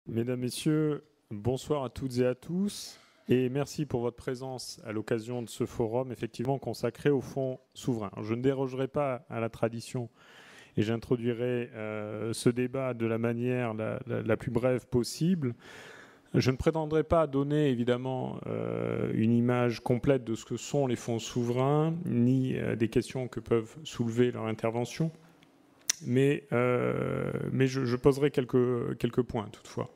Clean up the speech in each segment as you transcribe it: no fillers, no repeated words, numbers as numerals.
Mesdames, Messieurs, bonsoir à toutes et à tous et merci pour votre présence à l'occasion de ce forum effectivement consacré aux fonds souverains. Je ne dérogerai pas à la tradition et j'introduirai ce débat de la manière la plus brève possible. Je ne prétendrai pas donner évidemment une image complète de ce que sont les fonds souverains ni des questions que peuvent soulever leur intervention, mais je poserai quelques points toutefois.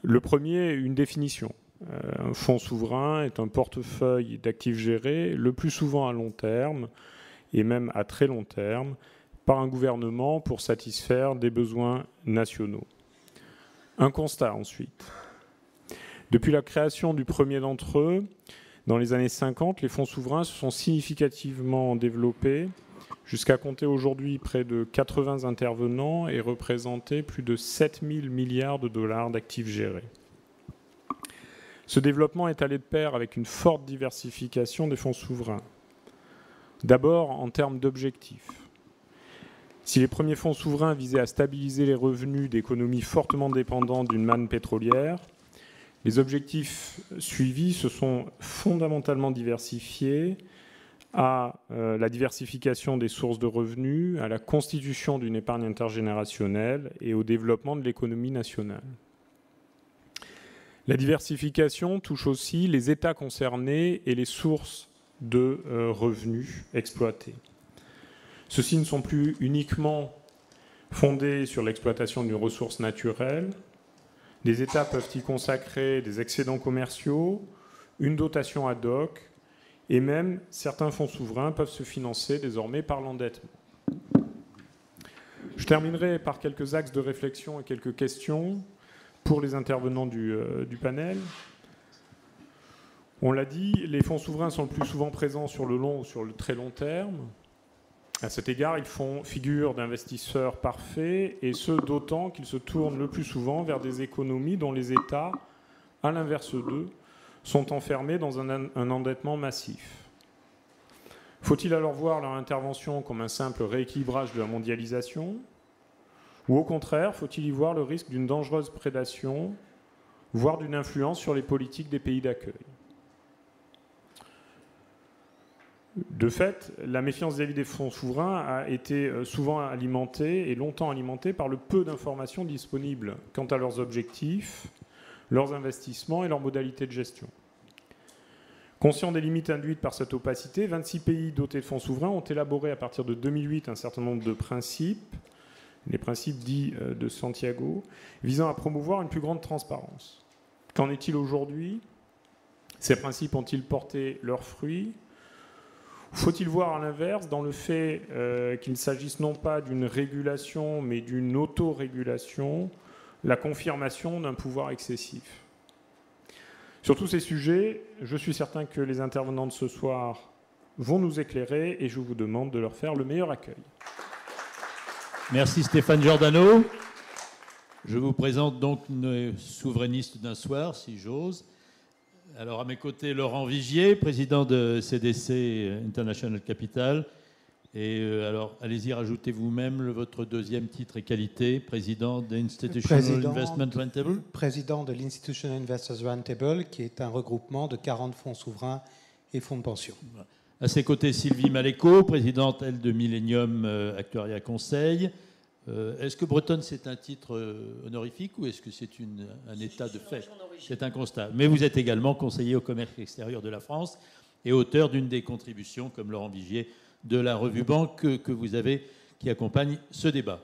Le premier, une définition. Un fonds souverain est un portefeuille d'actifs gérés, le plus souvent à long terme, et même à très long terme, par un gouvernement pour satisfaire des besoins nationaux. Un constat ensuite. Depuis la création du premier d'entre eux, dans les années 50, les fonds souverains se sont significativement développés, jusqu'à compter aujourd'hui près de 80 intervenants et représenter plus de 7 000 milliards de dollars d'actifs gérés. Ce développement est allé de pair avec une forte diversification des fonds souverains. D'abord, en termes d'objectifs. Si les premiers fonds souverains visaient à stabiliser les revenus d'économies fortement dépendantes d'une manne pétrolière, les objectifs suivis se sont fondamentalement diversifiés à la diversification des sources de revenus, à la constitution d'une épargne intergénérationnelle et au développement de l'économie nationale. La diversification touche aussi les États concernés et les sources de revenus exploités. Ceux-ci ne sont plus uniquement fondés sur l'exploitation d'une ressource naturelle. Les États peuvent y consacrer des excédents commerciaux, une dotation ad hoc, et même certains fonds souverains peuvent se financer désormais par l'endettement. Je terminerai par quelques axes de réflexion et quelques questions pour les intervenants du panel. On l'a dit, les fonds souverains sont le plus souvent présents sur le long ou sur le très long terme. À cet égard, ils font figure d'investisseurs parfaits, et ce d'autant qu'ils se tournent le plus souvent vers des économies dont les États, à l'inverse d'eux, sont enfermés dans un endettement massif. Faut-il alors voir leur intervention comme un simple rééquilibrage de la mondialisation, ou au contraire, faut-il y voir le risque d'une dangereuse prédation, voire d'une influence sur les politiques des pays d'accueil ? De fait, la méfiance vis-à-vis des fonds souverains a été souvent alimentée et longtemps alimentée par le peu d'informations disponibles quant à leurs objectifs, leurs investissements et leurs modalités de gestion. Conscients des limites induites par cette opacité, 26 pays dotés de fonds souverains ont élaboré à partir de 2008 un certain nombre de principes, les principes dits de Santiago, visant à promouvoir une plus grande transparence. Qu'en est-il aujourd'hui ? Ces principes ont-ils porté leurs fruits ? Faut-il voir à l'inverse dans le fait qu'il s'agisse non pas d'une régulation mais d'une autorégulation, la confirmation d'un pouvoir excessif ? Sur tous ces sujets, je suis certain que les intervenants de ce soir vont nous éclairer et je vous demande de leur faire le meilleur accueil. Merci Stéphane Giordano. Je vous présente donc une souverainiste d'un soir, si j'ose. Alors à mes côtés, Laurent Vigier, président de CDC International Capital. Et alors, allez-y, rajoutez vous-même votre deuxième titre et qualité, président d'Institutional Investment Roundtable. Président de l'Institutional Investors Roundtable, qui est un regroupement de 40 fonds souverains et fonds de pension. À ses côtés, Sylvie Maléco, présidente, elle, de Millennium Actuariat Conseil. Est-ce que Bretonne, c'est un titre honorifique ou est-ce que c'est un état de fait ? C'est un constat. Mais vous êtes également conseiller au commerce extérieur de la France et auteur d'une des contributions, comme Laurent Vigier, de la revue Banque que vous avez, qui accompagne ce débat.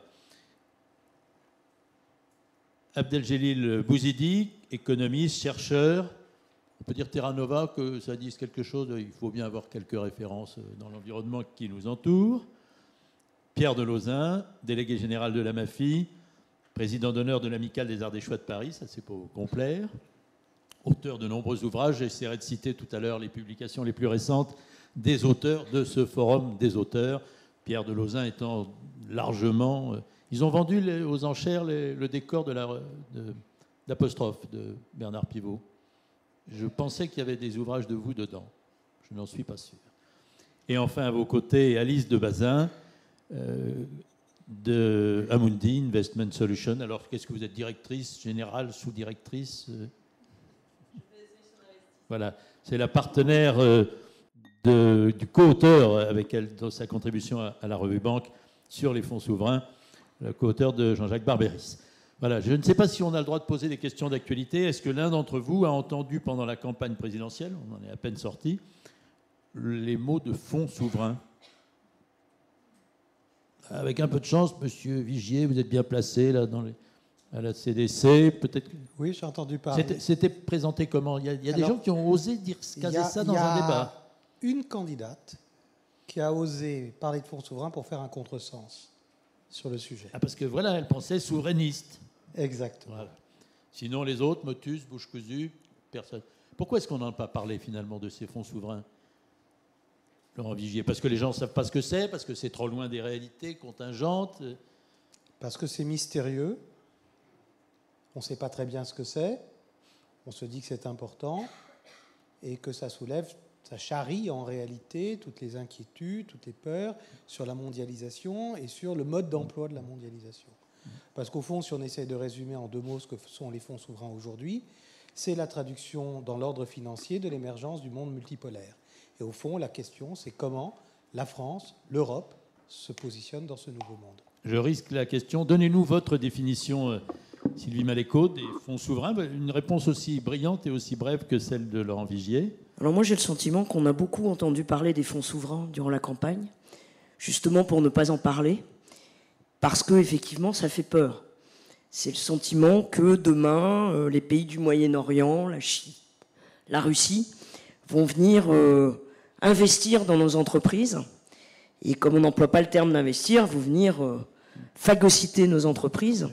Abdeljelil Bouzidi, économiste, chercheur. On peut dire Terra Nova, que ça dise quelque chose. Il faut bien avoir quelques références dans l'environnement qui nous entoure. Pierre Delauzin, délégué général de la MAFI, président d'honneur de l'Amicale des Arts des Choix de Paris, ça c'est pour complaire. Auteur de nombreux ouvrages, j'essaierai de citer tout à l'heure les publications les plus récentes des auteurs de ce forum des auteurs, Pierre Delauzin étant largement... Ils ont vendu aux enchères le décor d'Apostrophe de Bernard Pivot. Je pensais qu'il y avait des ouvrages de vous dedans. Je n'en suis pas sûr. Et enfin, à vos côtés, Alice de Bazin, de Amundi Investment Solutions. Alors, qu'est-ce que vous êtes, directrice générale, sous-directrice? Voilà, c'est la partenaire du co-auteur avec elle dans sa contribution à la revue Banque sur les fonds souverains, le co-auteur de Jean-Jacques Barberis. Voilà, je ne sais pas si on a le droit de poser des questions d'actualité. Est-ce que l'un d'entre vous a entendu pendant la campagne présidentielle, on en est à peine sorti, les mots de fonds souverains? Avec un peu de chance, Monsieur Vigier, vous êtes bien placé là à la CDC, peut-être. Oui, j'ai entendu parler. C'était présenté comment? Il y a des gens qui ont osé caser ça dans un débat. Une candidate qui a osé parler de fonds souverains pour faire un contresens sur le sujet. Ah, parce que voilà, elle pensait souverainiste. Exactement. Voilà. Sinon, les autres, Motus, bouche cousue, personne. Pourquoi est-ce qu'on n'en a pas parlé finalement de ces fonds souverains, Laurent Vigier? Parce que les gens ne savent pas ce que c'est, parce que c'est trop loin des réalités contingentes. Parce que c'est mystérieux. On ne sait pas très bien ce que c'est. On se dit que c'est important et que ça soulève, ça charrie en réalité toutes les inquiétudes, toutes les peurs sur la mondialisation et sur le mode d'emploi de la mondialisation. Parce qu'au fond, si on essaie de résumer en 2 mots ce que sont les fonds souverains aujourd'hui, c'est la traduction dans l'ordre financier de l'émergence du monde multipolaire. Et au fond, la question, c'est comment la France, l'Europe, se positionnent dans ce nouveau monde. Je risque la question. Donnez-nous votre définition, Sylvie Maléco, des fonds souverains. Une réponse aussi brillante et aussi brève que celle de Laurent Vigier. Alors moi, j'ai le sentiment qu'on a beaucoup entendu parler des fonds souverains durant la campagne, justement pour ne pas en parler, parce que effectivement, ça fait peur. C'est le sentiment que demain, les pays du Moyen-Orient, la Chine, la Russie, vont venir investir dans nos entreprises. Et comme on n'emploie pas le terme d'investir, vont venir phagocyter nos entreprises.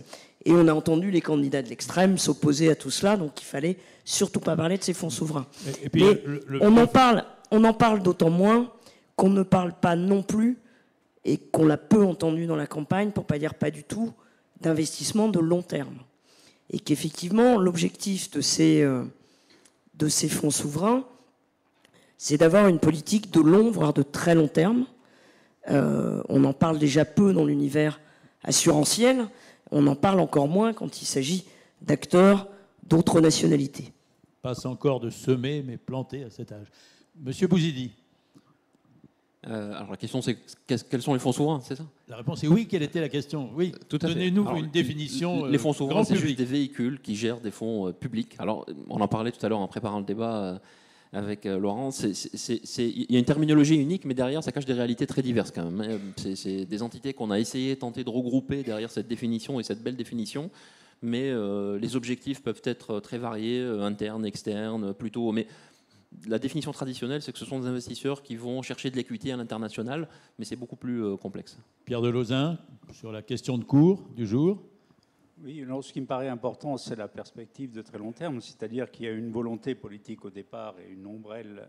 Et on a entendu les candidats de l'extrême s'opposer à tout cela, donc il fallait surtout pas parler de ces fonds souverains. Et puis, mais on en parle d'autant moins qu'on ne parle pas non plus, et qu'on l'a peu entendu dans la campagne, pour pas dire pas du tout, d'investissement de long terme. Et qu'effectivement, l'objectif de ces fonds souverains, c'est d'avoir une politique de long, voire de très long terme. On en parle déjà peu dans l'univers assurantiel, on en parle encore moins quand il s'agit d'acteurs d'autres nationalités. Passe encore de semer, mais planter à cet âge. Monsieur Bouzidi. Alors la question c'est quels sont les fonds souverains, c'est ça? La réponse est oui. Quelle était la question? Oui. Tout à fait. Donnez-nous une définition. Les fonds souverains, c'est public. juste des véhicules qui gèrent des fonds publics. Alors on en parlait tout à l'heure en préparant le débat avec Laurent. Il y a une terminologie unique, mais derrière ça cache des réalités très diverses quand même. C'est des entités qu'on a essayé tenter de regrouper derrière cette définition et cette belle définition. Mais les objectifs peuvent être très variés, internes, externes, plutôt. Mais la définition traditionnelle, c'est que ce sont des investisseurs qui vont chercher de l'équité à l'international, mais c'est beaucoup plus complexe. Pierre Delozin, sur la question de cours du jour. Oui, alors, ce qui me paraît important, c'est la perspective de très long terme, c'est-à-dire qu'il y a une volonté politique au départ et une ombrelle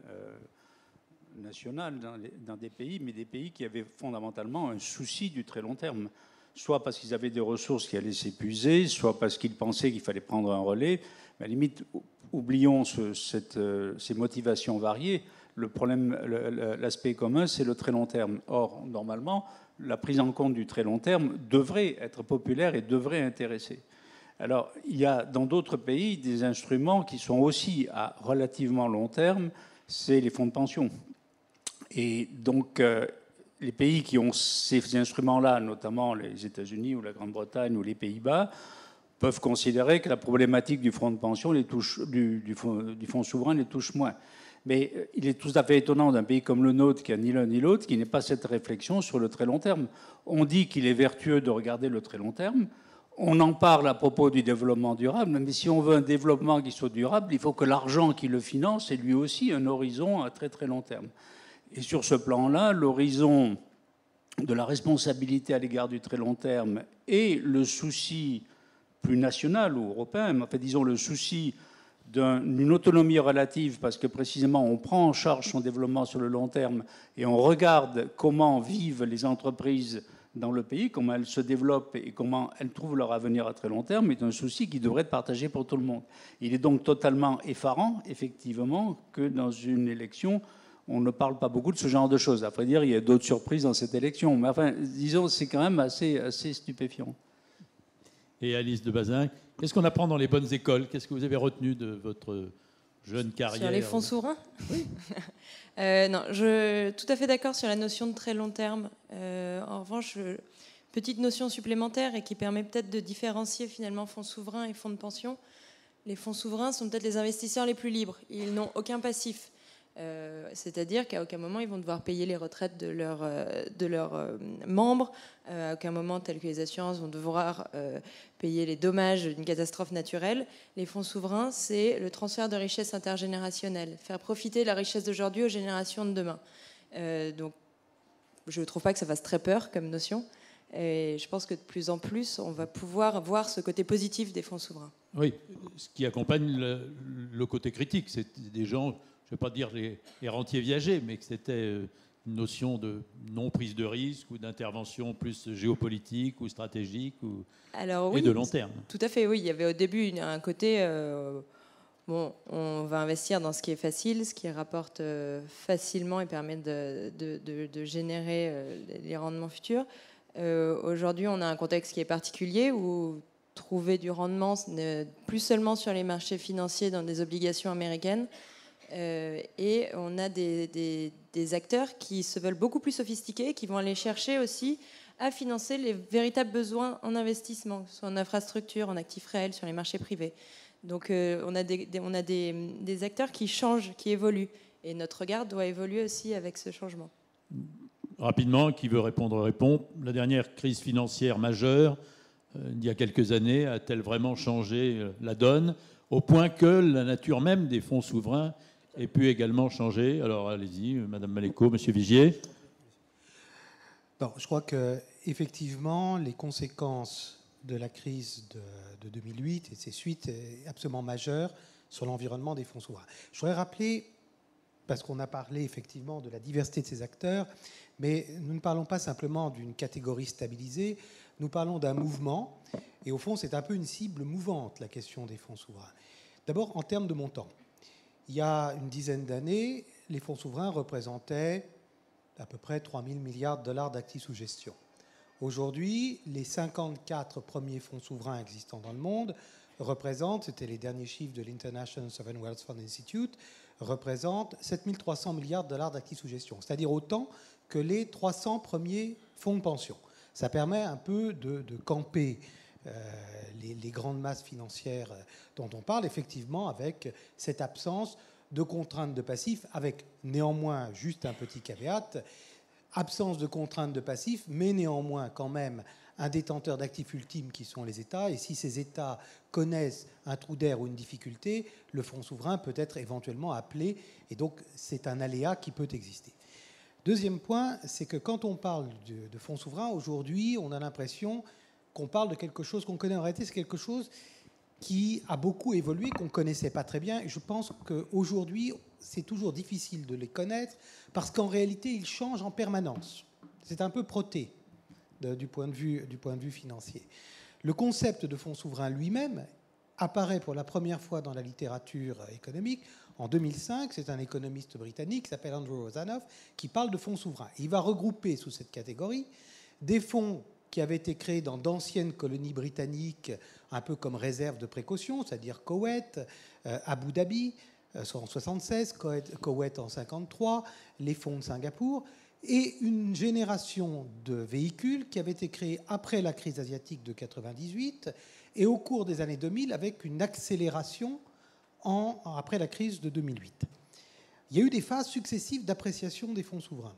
nationale dans des pays, mais des pays qui avaient fondamentalement un souci du très long terme, soit parce qu'ils avaient des ressources qui allaient s'épuiser, soit parce qu'ils pensaient qu'il fallait prendre un relais. Mais à la limite, oublions ces motivations variées. Le problème, l'aspect commun, c'est le très long terme. Or, normalement, la prise en compte du très long terme devrait être populaire et devrait intéresser. Alors, il y a dans d'autres pays des instruments qui sont aussi à relativement long terme, c'est les fonds de pension. Et donc, les pays qui ont ces instruments-là, notamment les États-Unis ou la Grande-Bretagne ou les Pays-Bas, peuvent considérer que la problématique du fonds de pension, du fonds souverain, les touche moins. Mais il est tout à fait étonnant d'un pays comme le nôtre, qui n'a ni l'un ni l'autre, qui n'ait pas cette réflexion sur le très long terme. On dit qu'il est vertueux de regarder le très long terme. On en parle à propos du développement durable, mais si on veut un développement qui soit durable, il faut que l'argent qui le finance ait lui aussi un horizon à très très long terme. Et sur ce plan-là, l'horizon de la responsabilité à l'égard du très long terme et le souci plus national ou européen, mais en fait, disons le souci d'une autonomie relative, parce que précisément on prend en charge son développement sur le long terme et on regarde comment vivent les entreprises dans le pays, comment elles se développent et comment elles trouvent leur avenir à très long terme, est un souci qui devrait être partagé pour tout le monde. Il est donc totalement effarant, effectivement, que dans une élection, on ne parle pas beaucoup de ce genre de choses. À vrai dire, il y a d'autres surprises dans cette élection. Mais enfin, disons, c'est quand même assez stupéfiant. Et Alice de Bazin, qu'est-ce qu'on apprend dans les bonnes écoles? Qu'est-ce que vous avez retenu de votre jeune carrière? Sur les fonds souverains? Oui. Non, je suis tout à fait d'accord sur la notion de très long terme. En revanche, petite notion supplémentaire et qui permet peut-être de différencier finalement fonds souverains et fonds de pension. Les fonds souverains sont peut-être les investisseurs les plus libres. Ils n'ont aucun passif. C'est-à-dire qu'à aucun moment ils vont devoir payer les retraites de leurs membres, à aucun moment, tel que les assurances, vont devoir payer les dommages d'une catastrophe naturelle. Les fonds souverains, c'est le transfert de richesse intergénérationnelle, faire profiter la richesse d'aujourd'hui aux générations de demain. Donc je ne trouve pas que ça fasse très peur comme notion, et je pense que de plus en plus on va pouvoir voir ce côté positif des fonds souverains. Oui, ce qui accompagne le côté critique, c'est des gens, je ne vais pas dire les rentiers viagers, mais que c'était une notion de non-prise de risque ou d'intervention plus géopolitique ou stratégique et de long terme. Tout à fait, oui. Il y avait au début un côté, bon, on va investir dans ce qui est facile, ce qui rapporte facilement et permet de générer les rendements futurs. Aujourd'hui, on a un contexte qui est particulier où trouver du rendement, plus seulement sur les marchés financiers dans des obligations américaines. Et on a des acteurs qui se veulent beaucoup plus sophistiqués, qui vont aller chercher aussi à financer les véritables besoins en investissement, soit en infrastructure, en actifs réels, sur les marchés privés. Donc on a des acteurs qui changent, qui évoluent. Et notre regard doit évoluer aussi avec ce changement. Rapidement, qui veut répondre répond. La dernière crise financière majeure, il y a quelques années, a-t-elle vraiment changé la donne, au point que la nature même des fonds souverains ait pu également changer? Alors allez-y, Madame Maléco, Monsieur Vigier. Bon, je crois qu'effectivement, les conséquences de la crise de 2008 et ses suites est absolument majeures sur l'environnement des fonds souverains. Je voudrais rappeler, parce qu'on a parlé effectivement de la diversité de ces acteurs, mais nous ne parlons pas simplement d'une catégorie stabilisée, nous parlons d'un mouvement, et au fond c'est un peu une cible mouvante, la question des fonds souverains. D'abord en termes de montant. Il y a une dizaine d'années, les fonds souverains représentaient à peu près 3 000 milliards de dollars d'actifs sous gestion. Aujourd'hui, les 54 premiers fonds souverains existants dans le monde représentent, c'était les derniers chiffres de l'International Sovereign Wealth Fund Institute, représentent 7 300 milliards de dollars d'actifs sous gestion, c'est-à-dire autant que les 300 premiers fonds de pension. Ça permet un peu de camper les grandes masses financières dont on parle, effectivement, avec cette absence de contraintes de passifs, avec néanmoins, juste un petit caveat, absence de contraintes de passifs, mais néanmoins quand même un détenteur d'actifs ultimes qui sont les États, et si ces États connaissent un trou d'air ou une difficulté, le fonds souverain peut être éventuellement appelé, et donc c'est un aléa qui peut exister. Deuxième point, c'est que quand on parle de fonds souverains, aujourd'hui, on a l'impression qu'on parle de quelque chose qu'on connaît. En réalité, c'est quelque chose qui a beaucoup évolué, qu'on ne connaissait pas très bien. Et je pense qu'aujourd'hui, c'est toujours difficile de les connaître parce qu'en réalité, ils changent en permanence. C'est un peu proté du point de vue financier. Le concept de fonds souverain lui-même apparaît pour la première fois dans la littérature économique en 2005. C'est un économiste britannique qui s'appelle Andrew Rosanoff qui parle de fonds souverains. Il va regrouper sous cette catégorie des fonds qui avaient été créés dans d'anciennes colonies britanniques, un peu comme réserve de précaution, c'est-à-dire Koweït, Abu Dhabi en 1976, Koweït en 1953, les fonds de Singapour, et une génération de véhicules qui avaient été créés après la crise asiatique de 1998 et au cours des années 2000 avec une accélération après la crise de 2008. Il y a eu des phases successives d'appréciation des fonds souverains.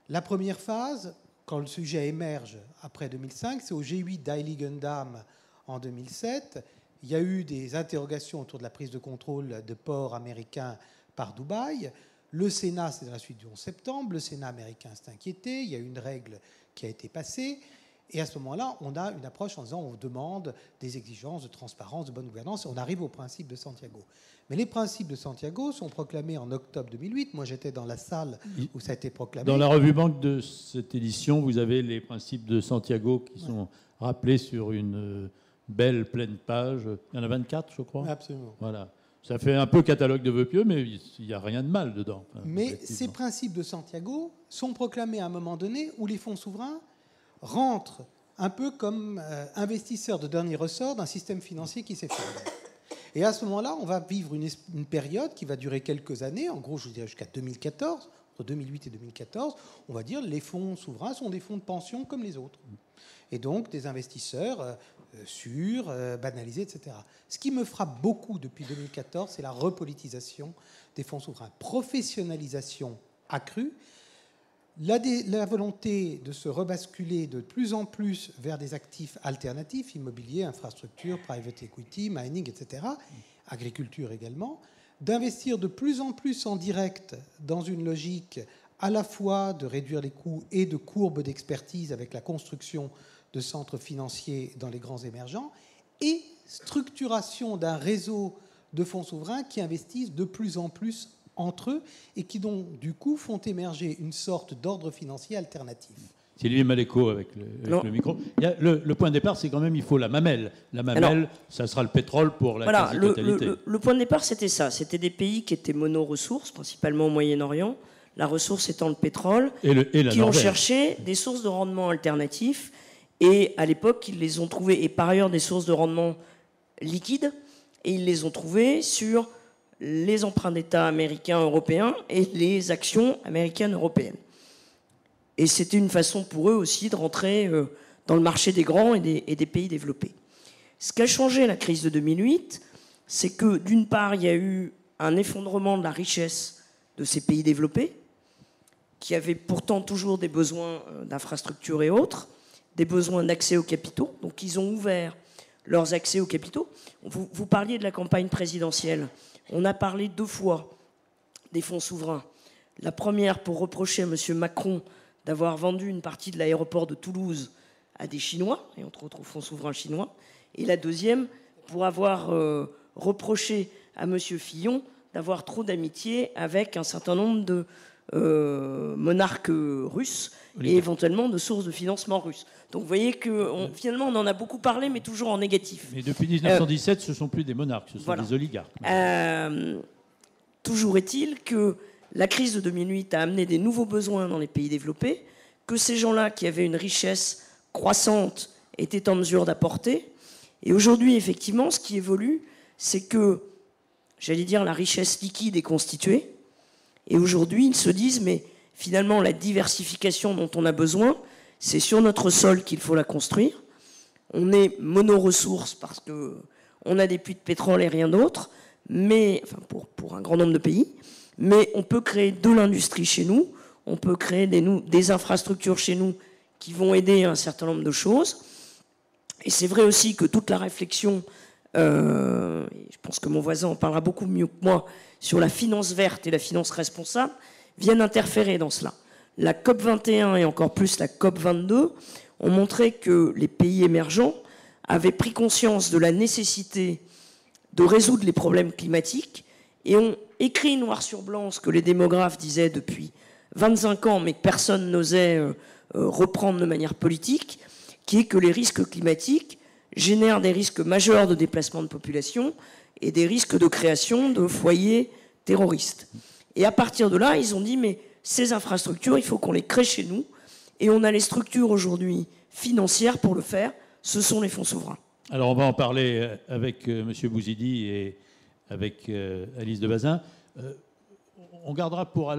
La première phase, quand le sujet émerge après 2005, c'est au G8 d'Heiligendamm en 2007. Il y a eu des interrogations autour de la prise de contrôle de ports américains par Dubaï. Le Sénat, c'est dans la suite du 11 septembre, le Sénat américain s'est inquiété, il y a eu une règle qui a été passée, et à ce moment-là, on a une approche en disant on demande des exigences de transparence, de bonne gouvernance, et on arrive au principe de Santiago. Mais les principes de Santiago sont proclamés en octobre 2008. Moi, j'étais dans la salle où ça a été proclamé. Dans la revue banque de cette édition, vous avez les principes de Santiago qui sont rappelés sur une belle pleine page. Il y en a 24, je crois. Absolument. Voilà. Ça fait un peu catalogue de vœux pieux, mais il n'y a rien de mal dedans. Enfin, mais ces principes de Santiago sont proclamés à un moment donné où les fonds souverains rentrent un peu comme investisseurs de dernier ressort d'un système financier qui s'effondre. Et à ce moment-là, on va vivre une période qui va durer quelques années, en gros, je dirais jusqu'à 2014, entre 2008 et 2014, on va dire les fonds souverains sont des fonds de pension comme les autres. Et donc des investisseurs sûrs, banalisés, etc. Ce qui me frappe beaucoup depuis 2014, c'est la repolitisation des fonds souverains. Professionnalisation accrue, la volonté de se rebasculer de plus en plus vers des actifs alternatifs, immobilier, infrastructure, private equity, mining, etc., agriculture également, d'investir de plus en plus en direct dans une logique à la fois de réduire les coûts et de courbes d'expertise avec la construction de centres financiers dans les grands émergents, et structuration d'un réseau de fonds souverains qui investissent de plus en plus entre eux et qui donc du coup font émerger une sorte d'ordre financier alternatif. Sylvie Maléco avec le micro. Le point de départ, c'est quand même il faut la mamelle. La mamelle, ça sera le pétrole pour la quasi-totalité. Le point de départ, c'était ça. C'était des pays qui étaient mono-ressources, principalement au Moyen-Orient, la ressource étant le pétrole, qui ont cherché des sources de rendement alternatifs. Et à l'époque, ils les ont trouvées, et par ailleurs des sources de rendement liquides, et ils les ont trouvées sur les emprunts d'État américains, européens, et les actions américaines, européennes. Et c'était une façon pour eux aussi de rentrer dans le marché des grands et des pays développés. Ce qu'a changé la crise de 2008, c'est que d'une part, il y a eu un effondrement de la richesse de ces pays développés, qui avaient pourtant toujours des besoins d'infrastructures et autres, des besoins d'accès aux capitaux. Donc ils ont ouvert leurs accès aux capitaux. Vous parliez de la campagne présidentielle. On a parlé 2 fois des fonds souverains. La première pour reprocher à M. Macron d'avoir vendu une partie de l'aéroport de Toulouse à des Chinois, et entre autres aux fonds souverains chinois. Et la deuxième pour avoir reproché à M. Fillon d'avoir trop d'amitié avec un certain nombre de monarques russes et éventuellement de sources de financement russes. Donc vous voyez que finalement on en a beaucoup parlé, mais toujours en négatif. Mais depuis 1917, ce ne sont plus des monarques, ce sont des oligarques. Toujours est-il que la crise de 2008 a amené des nouveaux besoins dans les pays développés, que ces gens-là qui avaient une richesse croissante étaient en mesure d'apporter. Et aujourd'hui, effectivement, ce qui évolue, c'est que, j'allais dire, la richesse liquide est constituée. Et aujourd'hui, ils se disent, mais finalement, la diversification dont on a besoin, c'est sur notre sol qu'il faut la construire. On est mono-ressources parce qu'on a des puits de pétrole et rien d'autre, mais, enfin pour un grand nombre de pays, mais on peut créer de l'industrie chez nous, on peut créer des infrastructures chez nous qui vont aider à un certain nombre de choses. Et c'est vrai aussi que toute la réflexion, je pense que mon voisin en parlera beaucoup mieux que moi, sur la finance verte et la finance responsable, viennent interférer dans cela. La COP21 et encore plus la COP22 ont montré que les pays émergents avaient pris conscience de la nécessité de résoudre les problèmes climatiques et ont écrit noir sur blanc ce que les démographes disaient depuis 25 ans, mais que personne n'osait reprendre de manière politique, qui est que les risques climatiques génèrent des risques majeurs de déplacement de population et des risques de création de foyers terroristes. Et à partir de là, ils ont dit, mais ces infrastructures, il faut qu'on les crée chez nous, et on a les structures aujourd'hui financières pour le faire, ce sont les fonds souverains. Alors on va en parler avec M. Bouzidi et avec Alice de Bazin. On gardera pour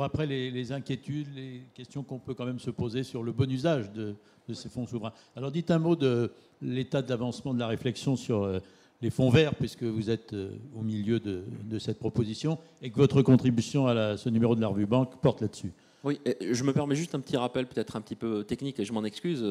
après les inquiétudes, les questions qu'on peut quand même se poser sur le bon usage de ces fonds souverains. Alors dites un mot de l'état d'avancement de la réflexion sur les fonds verts, puisque vous êtes au milieu de cette proposition et que votre contribution à ce numéro de la revue Banque porte là-dessus. Oui, je me permets juste un petit rappel, peut-être un petit peu technique, et je m'en excuse.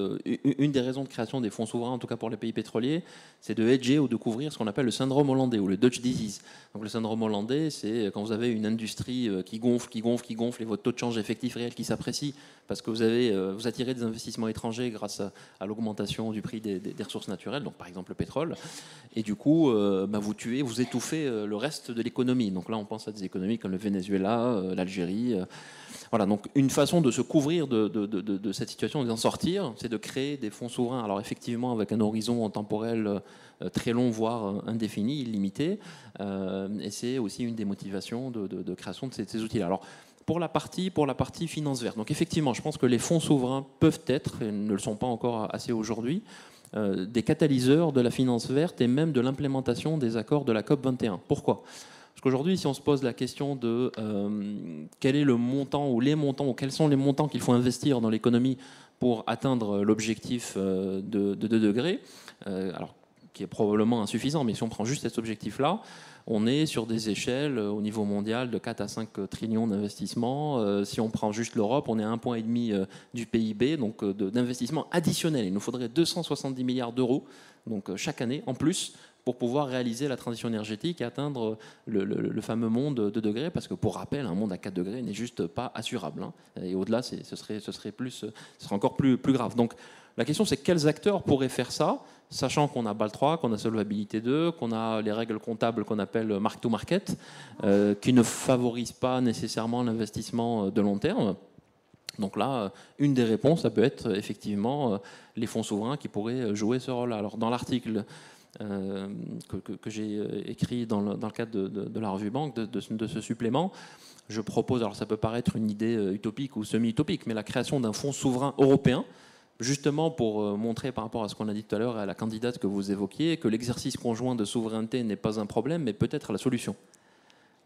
Une des raisons de création des fonds souverains, en tout cas pour les pays pétroliers, c'est de hedger ou de couvrir ce qu'on appelle le syndrome hollandais ou le Dutch disease. Donc le syndrome hollandais, c'est quand vous avez une industrie qui gonfle, et votre taux de change effectif réel qui s'apprécie parce que vous attirez des investissements étrangers grâce à l'augmentation du prix des ressources naturelles, donc par exemple le pétrole, et du coup, vous étouffez le reste de l'économie. Donc là, on pense à des économies comme le Venezuela, l'Algérie. Voilà, donc donc une façon de se couvrir de cette situation, d'en sortir, c'est de créer des fonds souverains. Alors effectivement, avec un horizon temporel très long, voire indéfini, illimité. Et c'est aussi une des motivations de création de ces outils-là. Alors, pour la partie finance verte. Donc effectivement, je pense que les fonds souverains peuvent être, et ne le sont pas encore assez aujourd'hui, des catalyseurs de la finance verte et même de l'implémentation des accords de la COP 21. Pourquoi ? Parce qu'aujourd'hui, si on se pose la question de quel est le montant ou les montants, ou quels sont les montants qu'il faut investir dans l'économie pour atteindre l'objectif de 2 degrés, alors qui est probablement insuffisant, mais si on prend juste cet objectif-là, on est sur des échelles au niveau mondial de 4 à 5 trillions d'investissements. Si on prend juste l'Europe, on est à 1,5 point du PIB, donc d'investissements additionnels. Il nous faudrait 270 milliards d'euros donc, chaque année en plus pour pouvoir réaliser la transition énergétique et atteindre le fameux monde de 2 degrés, parce que pour rappel, un monde à 4 degrés n'est juste pas assurable. Hein. Et au-delà, ce serait encore plus grave. Donc la question, c'est quels acteurs pourraient faire ça, sachant qu'on a BAL 3, qu'on a Solvabilité 2, qu'on a les règles comptables qu'on appelle mark-to-market, qui ne favorisent pas nécessairement l'investissement de long terme. Donc là, une des réponses, ça peut être effectivement les fonds souverains qui pourraient jouer ce rôle-là. Alors dans l'article que j'ai écrit dans le cadre de la revue Banque, de ce supplément, je propose, alors ça peut paraître une idée utopique ou semi-utopique, mais la création d'un fonds souverain européen, justement pour montrer par rapport à ce qu'on a dit tout à l'heure et à la candidate que vous évoquiez, que l'exercice conjoint de souveraineté n'est pas un problème, mais peut-être la solution.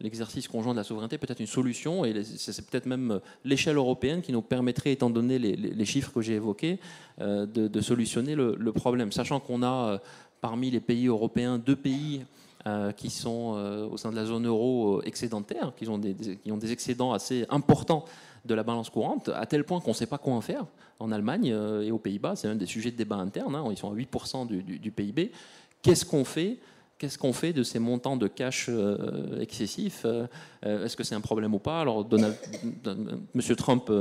L'exercice conjoint de la souveraineté peut être une solution, et c'est peut-être même l'échelle européenne qui nous permettrait, étant donné les chiffres que j'ai évoqués, de solutionner le problème. Sachant qu'on a parmi les pays européens 2 pays qui sont au sein de la zone euro excédentaires, qui ont des excédents assez importants de la balance courante, à tel point qu'on ne sait pas quoi en faire. En Allemagne et aux Pays-Bas, c'est un des sujets de débat interne, hein, ils sont à 8% du PIB. Qu'est-ce qu'on fait de ces montants de cash excessifs? Est-ce que c'est un problème ou pas? Alors, M. Trump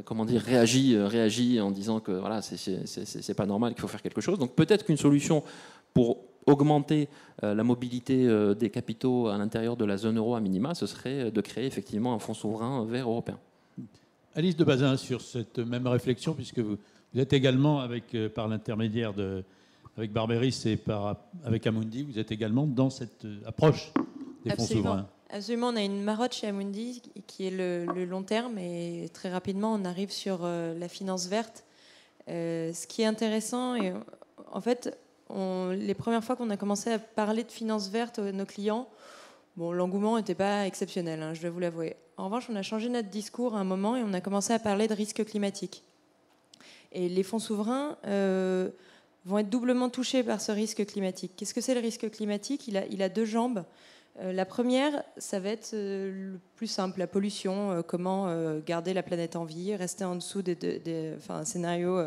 réagit en disant que voilà, c'est pas normal, qu'il faut faire quelque chose. Donc peut-être qu'une solution pour augmenter la mobilité des capitaux à l'intérieur de la zone euro à minima, ce serait de créer effectivement un fonds souverain vert européen. Alice de Bazin, sur cette même réflexion, puisque vous êtes également, par l'intermédiaire avec Barberis et avec Amundi, vous êtes également dans cette approche des fonds souverains. Absolument, on a une marotte chez Amundi qui est le long terme, et très rapidement on arrive sur la finance verte. Ce qui est intéressant, et en fait, les premières fois qu'on a commencé à parler de finance verte à nos clients, bon, l'engouement n'était pas exceptionnel, hein, je dois vous l'avouer. En revanche, on a changé notre discours à un moment et on a commencé à parler de risque climatique. Et les fonds souverains vont être doublement touchés par ce risque climatique. Qu'est-ce que c'est le risque climatique ? Il a 2 jambes. La première, ça va être le plus simple, la pollution, comment garder la planète en vie, rester en dessous un scénario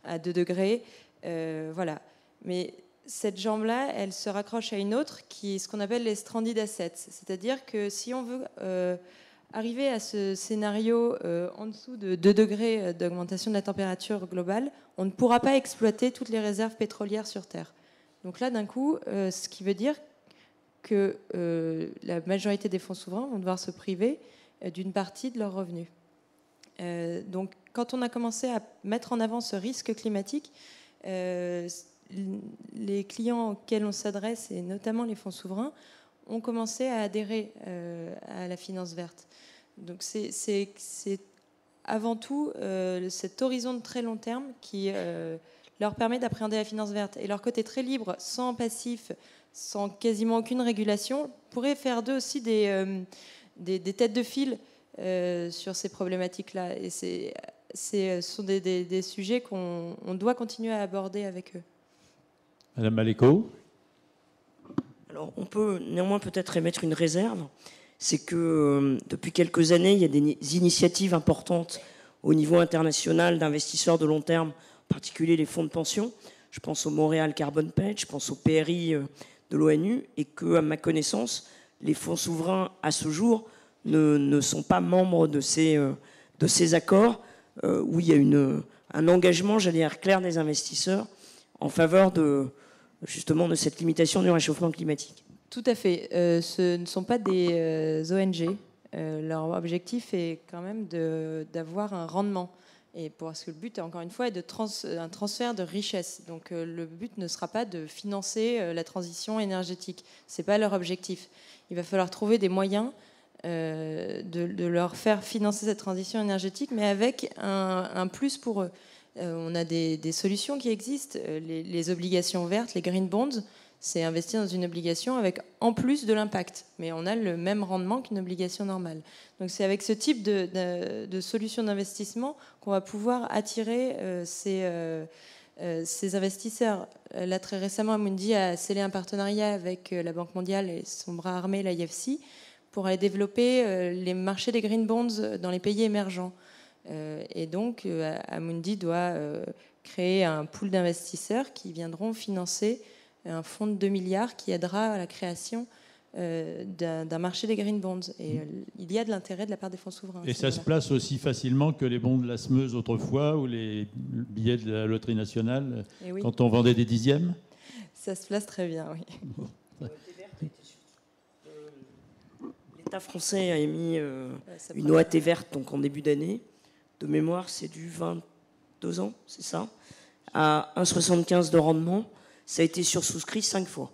à 2 degrés. Voilà. Mais cette jambe-là, elle se raccroche à une autre qui est ce qu'on appelle les stranded assets. C'est-à-dire que si on veut arriver à ce scénario en dessous de 2 degrés d'augmentation de la température globale, on ne pourra pas exploiter toutes les réserves pétrolières sur Terre. Donc là, d'un coup, ce qui veut dire que la majorité des fonds souverains vont devoir se priver d'une partie de leurs revenus. Donc quand on a commencé à mettre en avant ce risque climatique, les clients auxquels on s'adresse, et notamment les fonds souverains, ont commencé à adhérer à la finance verte. Donc c'est avant tout cet horizon de très long terme qui leur permet d'appréhender la finance verte. Et leur côté très libre, sans passif, sans quasiment aucune régulation, pourrait faire d'eux aussi des têtes de file sur ces problématiques-là. Et ce sont des sujets qu'on doit continuer à aborder avec eux. Madame Maléco. Alors, on peut néanmoins peut-être émettre une réserve. C'est que depuis quelques années, il y a des initiatives importantes au niveau international d'investisseurs de long terme, en particulier les fonds de pension. Je pense au Montréal Carbon Pledge, je pense au PRI de l'ONU, et que, à ma connaissance, les fonds souverains, à ce jour, ne sont pas membres de ces accords où il y a un engagement, j'allais dire, clair des investisseurs en faveur justement de cette limitation du réchauffement climatique. Tout à fait. Ce ne sont pas des ONG. leur objectif est quand même d'avoir un rendement. Et parce que le but, encore une fois, est un transfert de richesse. Donc le but ne sera pas de financer la transition énergétique. Ce n'est pas leur objectif. Il va falloir trouver des moyens de leur faire financer cette transition énergétique, mais avec un plus pour eux. On a des solutions qui existent. Les obligations vertes, les green bonds, c'est investir dans une obligation avec en plus de l'impact. Mais on a le même rendement qu'une obligation normale. Donc c'est avec ce type de solution d'investissement qu'on va pouvoir attirer ces investisseurs. Là, très récemment, Amundi a scellé un partenariat avec la Banque mondiale et son bras armé, l'IFC, pour aller développer les marchés des green bonds dans les pays émergents. Et donc, Amundi doit créer un pool d'investisseurs qui viendront financer un fonds de 2 milliards qui aidera à la création d'un marché des green bonds. Et il y a de l'intérêt de la part des fonds souverains. Et ça se place aussi facilement que les bons de la SMEUS autrefois ou les billets de la Loterie nationale quand on vendait des dixièmes. Ça se place très bien, oui. L'État français a émis une OAT verte donc en début d'année. De mémoire, c'est du 22 ans, c'est ça, à 1,75 de rendement. Ça a été sursouscrit 5 fois.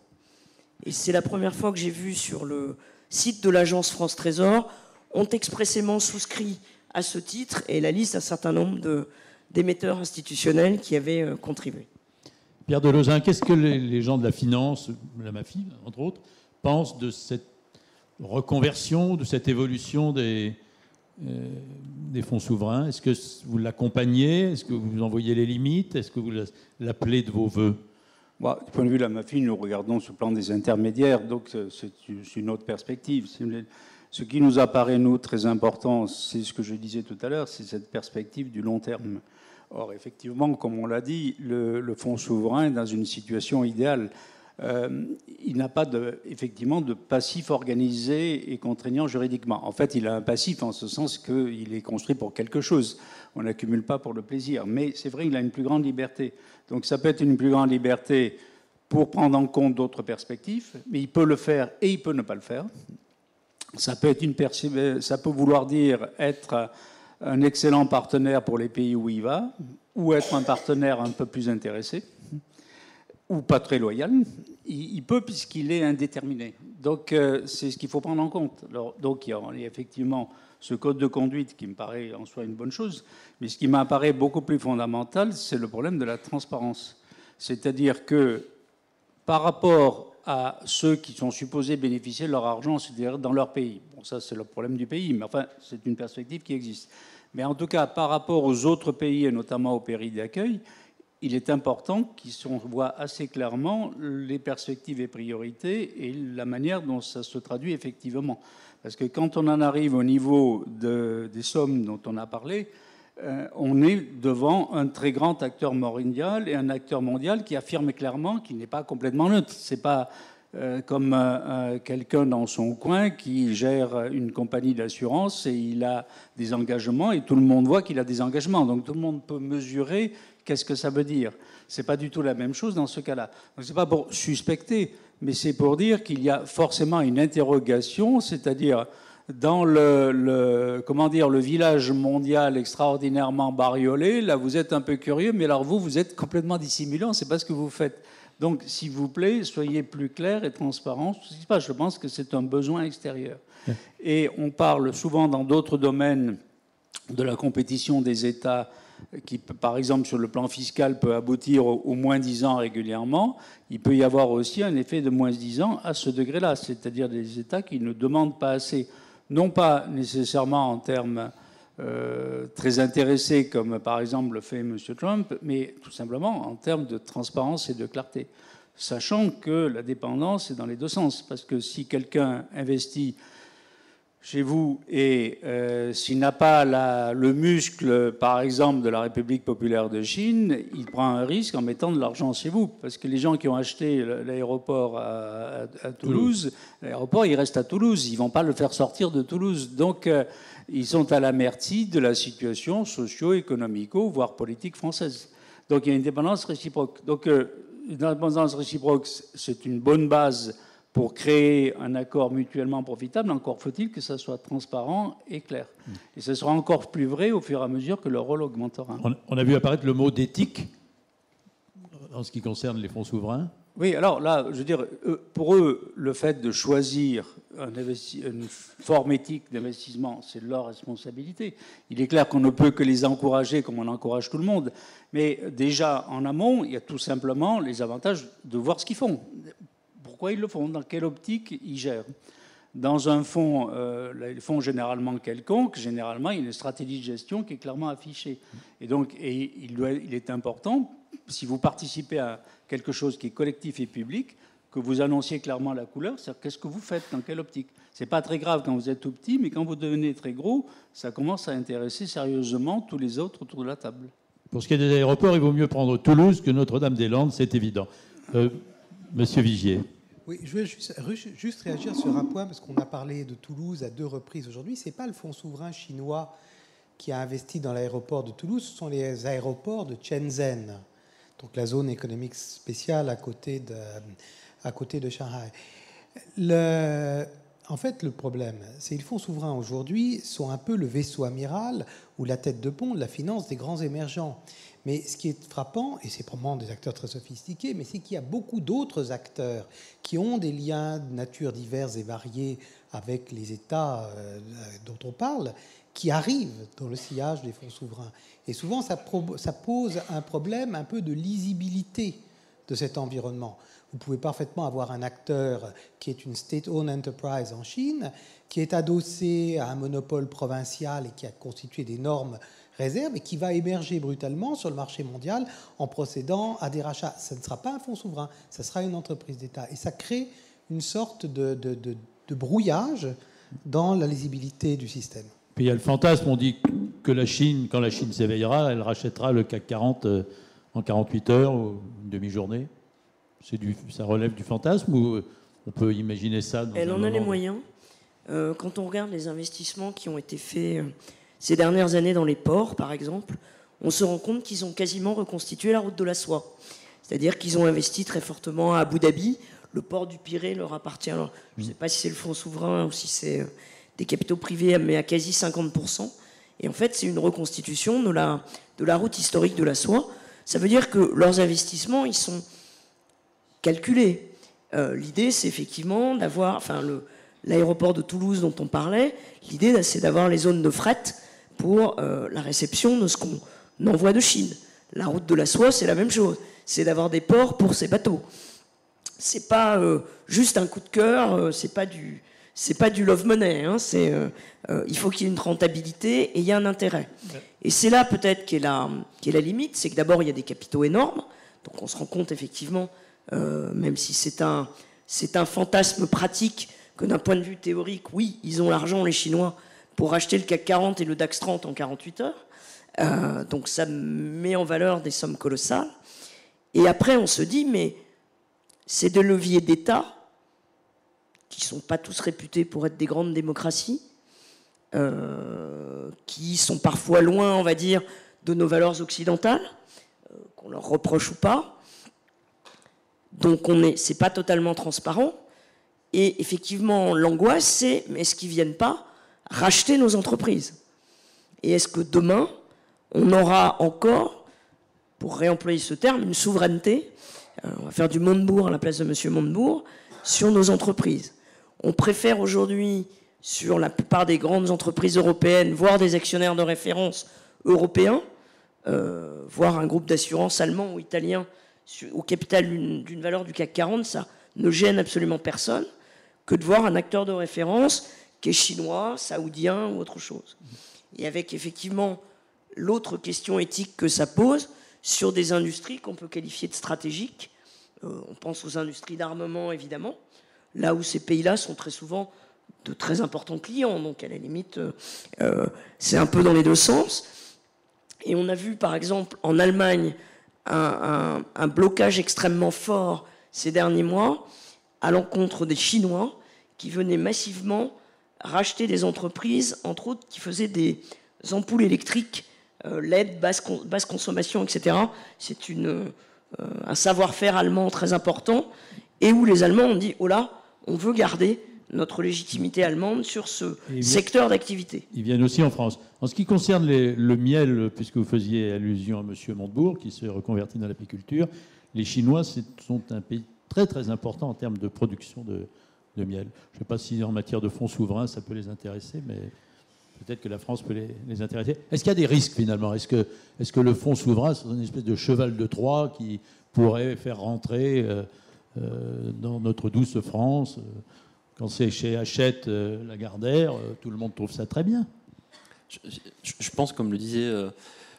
Et c'est la première fois que j'ai vu sur le site de l'agence France Trésor, ont expressément souscrit à ce titre et la liste d'un certain nombre d'émetteurs institutionnels qui avaient contribué. Pierre Delozin, qu'est-ce que les gens de la finance, la MAFI entre autres, pensent de cette reconversion, de cette évolution des fonds souverains? Est-ce que vous l'accompagnez? Est-ce que vous en voyez les limites? Est-ce que vous l'appelez de vos voeux? Bon, du point de vue de la MAFI, nous regardons sur le plan des intermédiaires, donc c'est une autre perspective. Ce qui nous apparaît, nous, très important, c'est ce que je disais tout à l'heure, c'est cette perspective du long terme. Or, effectivement, comme on l'a dit, le fonds souverain est dans une situation idéale. Il n'a pas effectivement de passif organisé et contraignant juridiquement. En fait, il a un passif en ce sens qu'il est construit pour quelque chose. On n'accumule pas pour le plaisir. Mais c'est vrai qu'il a une plus grande liberté. Donc ça peut être une plus grande liberté pour prendre en compte d'autres perspectives, mais il peut le faire et il peut ne pas le faire. Ça peut vouloir dire être un excellent partenaire pour les pays où il va, ou être un partenaire un peu plus intéressé, ou pas très loyal. Il peut puisqu'il est indéterminé. Donc c'est ce qu'il faut prendre en compte. Alors, donc il y a effectivement ce code de conduite qui me paraît en soi une bonne chose, mais ce qui m'apparaît beaucoup plus fondamental, c'est le problème de la transparence. C'est-à-dire que par rapport à ceux qui sont supposés bénéficier de leur argent, c'est-à-dire dans leur pays, bon ça c'est le problème du pays, mais enfin c'est une perspective qui existe. Mais en tout cas, par rapport aux autres pays, et notamment aux pays d'accueil, il est important qu'ils voient assez clairement les perspectives et priorités et la manière dont ça se traduit effectivement. Parce que quand on en arrive au niveau des sommes dont on a parlé, on est devant un très grand acteur mondial et un acteur mondial qui affirme clairement qu'il n'est pas complètement neutre. C'est pas comme quelqu'un dans son coin qui gère une compagnie d'assurance et il a des engagements et tout le monde voit qu'il a des engagements. Donc tout le monde peut mesurer qu'est-ce que ça veut dire. C'est pas du tout la même chose dans ce cas-là. Donc c'est pas pour suspecter, mais c'est pour dire qu'il y a forcément une interrogation, c'est-à-dire dans le village mondial extraordinairement bariolé, là vous êtes un peu curieux, mais alors vous êtes complètement dissimulé, on ne sait pas ce que vous faites. Donc s'il vous plaît, soyez plus clair et transparent. Je pense que c'est un besoin extérieur. Et on parle souvent dans d'autres domaines de la compétition des États qui, par exemple, sur le plan fiscal, peut aboutir au moins 10 ans régulièrement. Il peut y avoir aussi un effet de moins 10 ans à ce degré-là, c'est-à-dire des États qui ne demandent pas assez, non pas nécessairement en termes très intéressés, comme par exemple le fait M. Trump, mais tout simplement en termes de transparence et de clarté. Sachant que la dépendance est dans les deux sens, parce que si quelqu'un investit chez vous et s'il n'a pas le muscle, par exemple, de la République populaire de Chine, il prend un risque en mettant de l'argent chez vous. Parce que les gens qui ont acheté l'aéroport à Toulouse, l'aéroport, il reste à Toulouse. Ils ne vont pas le faire sortir de Toulouse. Donc, ils sont à la merci de la situation socio-économico, voire politique française. Donc, il y a une dépendance réciproque. Donc, une dépendance réciproque, c'est une bonne base pour créer un accord mutuellement profitable, encore faut-il que ça soit transparent et clair. Et ce sera encore plus vrai au fur et à mesure que leur rôle augmentera. On a vu apparaître le mot d'éthique en ce qui concerne les fonds souverains. Oui, alors là, je veux dire, pour eux, le fait de choisir une forme éthique d'investissement, c'est leur responsabilité. Il est clair qu'on ne peut que les encourager comme on encourage tout le monde. Mais déjà, en amont, il y a tout simplement les avantages de voir ce qu'ils font. Pourquoi ils le font? Dans quelle optique ils gèrent? Dans un fonds, les fonds généralement quelconques, généralement, il y a une stratégie de gestion qui est clairement affichée. Et donc, il est important, si vous participez à quelque chose qui est collectif et public, que vous annonciez clairement la couleur, c'est-à-dire qu'est-ce que vous faites, dans quelle optique. C'est pas très grave quand vous êtes tout petit, mais quand vous devenez très gros, ça commence à intéresser sérieusement tous les autres autour de la table. Pour ce qui est des aéroports, il vaut mieux prendre Toulouse que Notre-Dame-des-Landes, c'est évident. Monsieur Vigier. Oui, je veux juste réagir sur un point, parce qu'on a parlé de Toulouse à 2 reprises aujourd'hui. Ce n'est pas le fonds souverain chinois qui a investi dans l'aéroport de Toulouse, ce sont les aéroports de Shenzhen, donc la zone économique spéciale à côté de Shanghai. En fait, le problème, c'est que les fonds souverains aujourd'hui sont un peu le vaisseau amiral ou la tête de pont de la finance des grands émergents. Mais ce qui est frappant, et c'est probablement des acteurs très sophistiqués, mais c'est qu'il y a beaucoup d'autres acteurs qui ont des liens de nature diverses et variés avec les États dont on parle, qui arrivent dans le sillage des fonds souverains. Et souvent, ça pose un problème un peu de lisibilité de cet environnement. Vous pouvez parfaitement avoir un acteur qui est une state-owned enterprise en Chine, qui est adossé à un monopole provincial et qui a constitué d'énormes réserves et qui va émerger brutalement sur le marché mondial en procédant à des rachats. Ce ne sera pas un fonds souverain, ça sera une entreprise d'État. Et ça crée une sorte de brouillage dans la lisibilité du système. Puis il y a le fantasme, on dit que la Chine, quand la Chine s'éveillera, elle rachètera le CAC 40 en 48 heures ou une demi-journée. Ça relève du fantasme ou on peut imaginer ça dans Elle en a les moyens. Quand on regarde les investissements qui ont été faits ces dernières années dans les ports, par exemple, on se rend compte qu'ils ont quasiment reconstitué la route de la soie. C'est-à-dire qu'ils ont investi très fortement à Abu Dhabi. Le port du Pirée leur appartient. Alors, je ne sais pas si c'est le fonds souverain ou si c'est des capitaux privés, mais à quasi 50%. Et en fait, c'est une reconstitution de la route historique de la soie. Ça veut dire que leurs investissements, ils sont calculés. L'idée, c'est effectivement d'avoir... l'aéroport de Toulouse dont on parlait, l'idée, c'est d'avoir les zones de fret pour la réception de ce qu'on envoie de Chine. La route de la soie, c'est la même chose. C'est d'avoir des ports pour ces bateaux. C'est pas juste un coup de cœur, c'est pas du love money. Hein, il faut qu'il y ait une rentabilité et il y a un intérêt. Et c'est là peut-être qu'est la limite, c'est que d'abord il y a des capitaux énormes, donc on se rend compte effectivement, même si c'est un fantasme pratique, que d'un point de vue théorique, oui, ils ont l'argent, les Chinois, pour acheter le CAC 40 et le DAX 30 en 48 heures. Donc ça met en valeur des sommes colossales. Et après, on se dit, mais c'est des leviers d'État qui ne sont pas tous réputés pour être des grandes démocraties, qui sont parfois loin, on va dire, de nos valeurs occidentales, qu'on leur reproche ou pas. Donc c'est pas totalement transparent. Et effectivement, l'angoisse, c'est est-ce qu'ils ne viennent pas racheter nos entreprises? Et est-ce que demain, on aura encore, pour réemployer ce terme, une souveraineté, on va faire du Montebourg à la place de M. Montebourg, sur nos entreprises? On préfère aujourd'hui, sur la plupart des grandes entreprises européennes, voir des actionnaires de référence européens, voir un groupe d'assurance allemand ou italien au capital d'une valeur du CAC 40, ça ne gêne absolument personne, que de voir un acteur de référence qui est chinois, saoudien ou autre chose. Et avec effectivement l'autre question éthique que ça pose sur des industries qu'on peut qualifier de stratégiques. On pense aux industries d'armement, évidemment, là où ces pays-là sont très souvent de très importants clients. Donc à la limite, c'est un peu dans les deux sens. Et on a vu par exemple en Allemagne un blocage extrêmement fort ces derniers mois à l'encontre des Chinois qui venaient massivement racheter des entreprises, entre autres, qui faisaient des ampoules électriques LED, basse consommation, etc. C'est un savoir-faire allemand très important, et où les Allemands ont dit « Oh là, on veut garder notre légitimité allemande sur ce secteur d'activité. Ils viennent aussi en France. En ce qui concerne le miel, puisque vous faisiez allusion à M. Montebourg, qui se reconvertit dans l'apiculture, les Chinois sont un pays très très important en termes de production de miel. Je ne sais pas si en matière de fonds souverains, ça peut les intéresser, mais peut-être que la France peut les intéresser. Est-ce qu'il y a des risques finalement ? Est-ce que le fonds souverain, c'est une espèce de cheval de Troie qui pourrait faire rentrer dans notre douce France quand c'est chez Hachette Lagardère, tout le monde trouve ça très bien. Je pense, comme le disait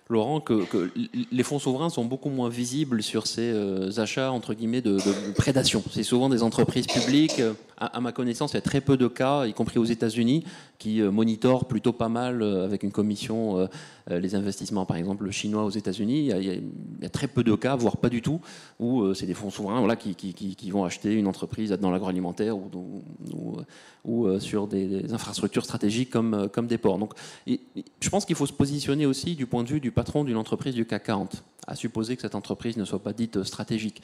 Laurent, que les fonds souverains sont beaucoup moins visibles sur ces achats entre guillemets de prédation. C'est souvent des entreprises publiques. À ma connaissance, il y a très peu de cas, y compris aux États-Unis, qui monitorent plutôt pas mal avec une commission les investissements, par exemple chinois aux États-Unis. Il y a très peu de cas, voire pas du tout, où c'est des fonds souverains voilà, qui vont acheter une entreprise dans l'agroalimentaire ou sur des infrastructures stratégiques comme des ports. Donc, je pense qu'il faut se positionner aussi du point de vue du patron d'une entreprise du CAC 40, à supposer que cette entreprise ne soit pas dite stratégique.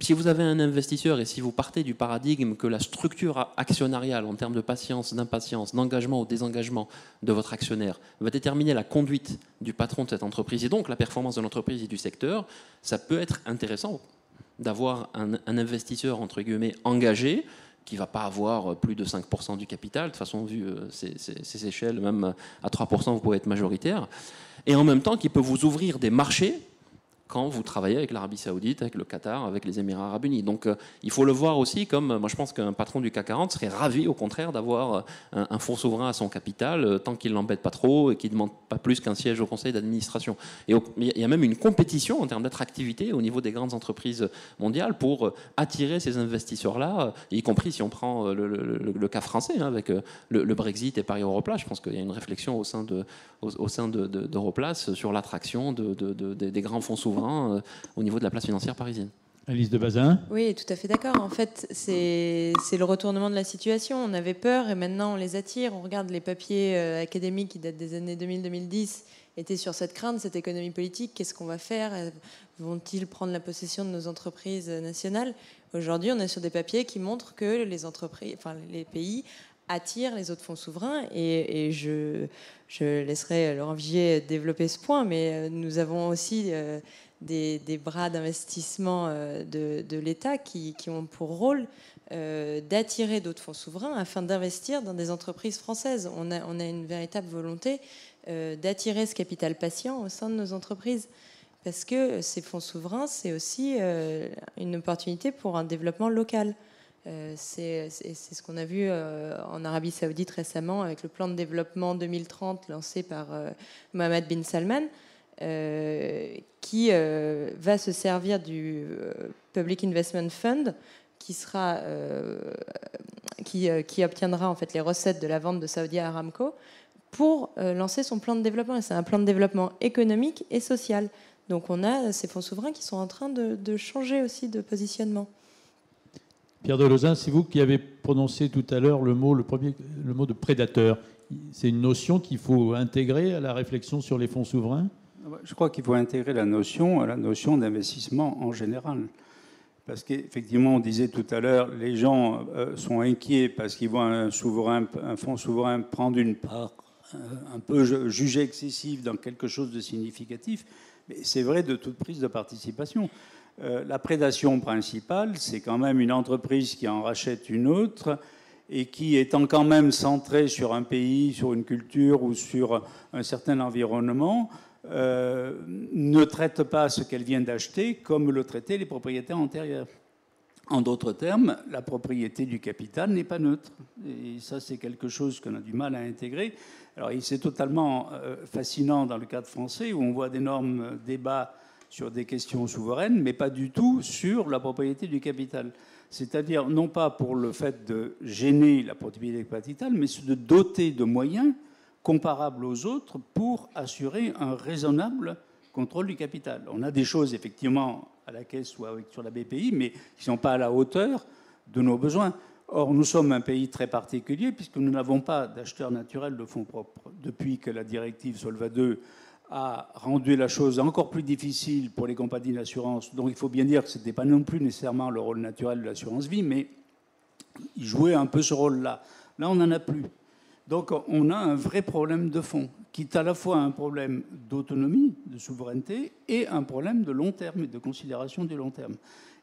Si vous avez un investisseur et si vous partez du paradigme que la structure actionnariale en termes de patience, d'impatience, d'engagement ou désengagement de votre actionnaire va déterminer la conduite du patron de cette entreprise et donc la performance de l'entreprise et du secteur, ça peut être intéressant d'avoir un investisseur entre guillemets engagé qui ne va pas avoir plus de 5% du capital. De toute façon, vu ces échelles, même à 3%, vous pouvez être majoritaire. Et en même temps, qui peut vous ouvrir des marchés quand vous travaillez avec l'Arabie Saoudite, avec le Qatar, avec les Émirats Arabes Unis. Donc il faut le voir aussi comme, moi je pense qu'un patron du CAC 40 serait ravi au contraire d'avoir un fonds souverain à son capital, tant qu'il ne l'embête pas trop et qu'il ne demande pas plus qu'un siège au conseil d'administration. Et il y a même une compétition en termes d'attractivité au niveau des grandes entreprises mondiales pour attirer ces investisseurs-là, y compris si on prend le cas français, hein, avec le Brexit et Paris Europlace. Je pense qu'il y a une réflexion au sein d'Europlace sur l'attraction des grands fonds souverains au niveau de la place financière parisienne. Alice de Bazin. Oui, tout à fait d'accord. En fait, c'est le retournement de la situation. On avait peur et maintenant on les attire. On regarde les papiers académiques qui datent des années 2000-2010, étaient sur cette crainte, cette économie politique. Qu'est-ce qu'on va faire ? Vont-ils prendre la possession de nos entreprises nationales ? Aujourd'hui, on est sur des papiers qui montrent que les pays attirent les autres fonds souverains. Et je laisserai Laurent Vigier développer ce point, mais nous avons aussi des bras d'investissement de l'État qui ont pour rôle d'attirer d'autres fonds souverains afin d'investir dans des entreprises françaises. On a une véritable volonté d'attirer ce capital patient au sein de nos entreprises, parce que ces fonds souverains, c'est aussi une opportunité pour un développement local. C'est ce qu'on a vu en Arabie Saoudite récemment avec le plan de développement 2030 lancé par Mohammed bin Salman, qui va se servir du Public Investment Fund qui obtiendra en fait les recettes de la vente de Saudi Aramco pour lancer son plan de développement. Et c'est un plan de développement économique et social. Donc on a ces fonds souverains qui sont en train de changer aussi de positionnement. Pierre de Lauzun, c'est vous qui avez prononcé tout à l'heure le mot de prédateur. C'est une notion qu'il faut intégrer à la réflexion sur les fonds souverains ? Je crois qu'il faut intégrer la notion d'investissement en général. Parce qu'effectivement, on disait tout à l'heure, les gens sont inquiets parce qu'ils voient un fonds souverain prendre une part un peu jugée excessive dans quelque chose de significatif. Mais c'est vrai de toute prise de participation. La prédation principale, c'est quand même une entreprise qui en rachète une autre et qui, étant quand même centrée sur un pays, sur une culture ou sur un certain environnement, ne traite pas ce qu'elle vient d'acheter comme le traitaient les propriétaires antérieurs. En d'autres termes, la propriété du capital n'est pas neutre. Et ça, c'est quelque chose qu'on a du mal à intégrer. Alors, c'est totalement fascinant dans le cadre français où on voit d'énormes débats sur des questions souveraines, mais pas du tout sur la propriété du capital. C'est-à-dire, non pas pour le fait de gêner la propriété du capital, mais de doter de moyens comparables aux autres pour assurer un raisonnable contrôle du capital. On a des choses, effectivement, à la Caisse ou sur la BPI, mais qui ne sont pas à la hauteur de nos besoins. Or, nous sommes un pays très particulier, puisque nous n'avons pas d'acheteur naturel de fonds propres depuis que la directive Solva II a rendu la chose encore plus difficile pour les compagnies d'assurance. Donc il faut bien dire que ce n'était pas non plus nécessairement le rôle naturel de l'assurance vie, mais il jouait un peu ce rôle-là. Là, on n'en a plus. Donc, on a un vrai problème de fond, qui est à la fois un problème d'autonomie, de souveraineté, et un problème de long terme, et de considération du long terme.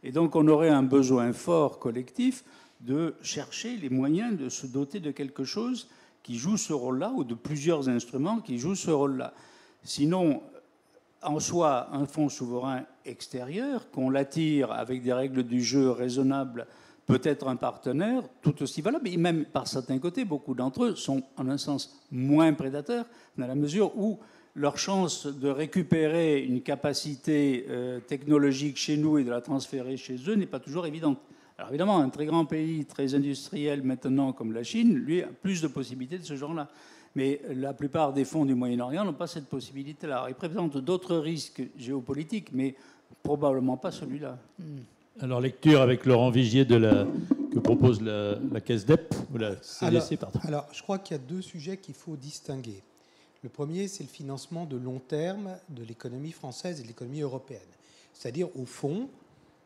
Et donc, on aurait un besoin fort collectif de chercher les moyens de se doter de quelque chose qui joue ce rôle-là, ou de plusieurs instruments qui jouent ce rôle-là. Sinon, en soi, un fonds souverain extérieur, qu'on l'attire avec des règles du jeu raisonnables, peut être un partenaire tout aussi valable, et même par certains côtés, beaucoup d'entre eux sont en un sens moins prédateurs, dans la mesure où leur chance de récupérer une capacité technologique chez nous et de la transférer chez eux n'est pas toujours évidente. Alors évidemment, un très grand pays, très industriel maintenant comme la Chine, lui a plus de possibilités de ce genre-là. Mais la plupart des fonds du Moyen-Orient n'ont pas cette possibilité-là. Ils présentent d'autres risques géopolitiques, mais probablement pas celui-là. Alors, lecture avec Laurent Vigier que propose la Caisse d'EP, ou la CDC, pardon. Alors, je crois qu'il y a deux sujets qu'il faut distinguer. Le premier, c'est le financement de long terme de l'économie française et de l'économie européenne. C'est-à-dire, au fond,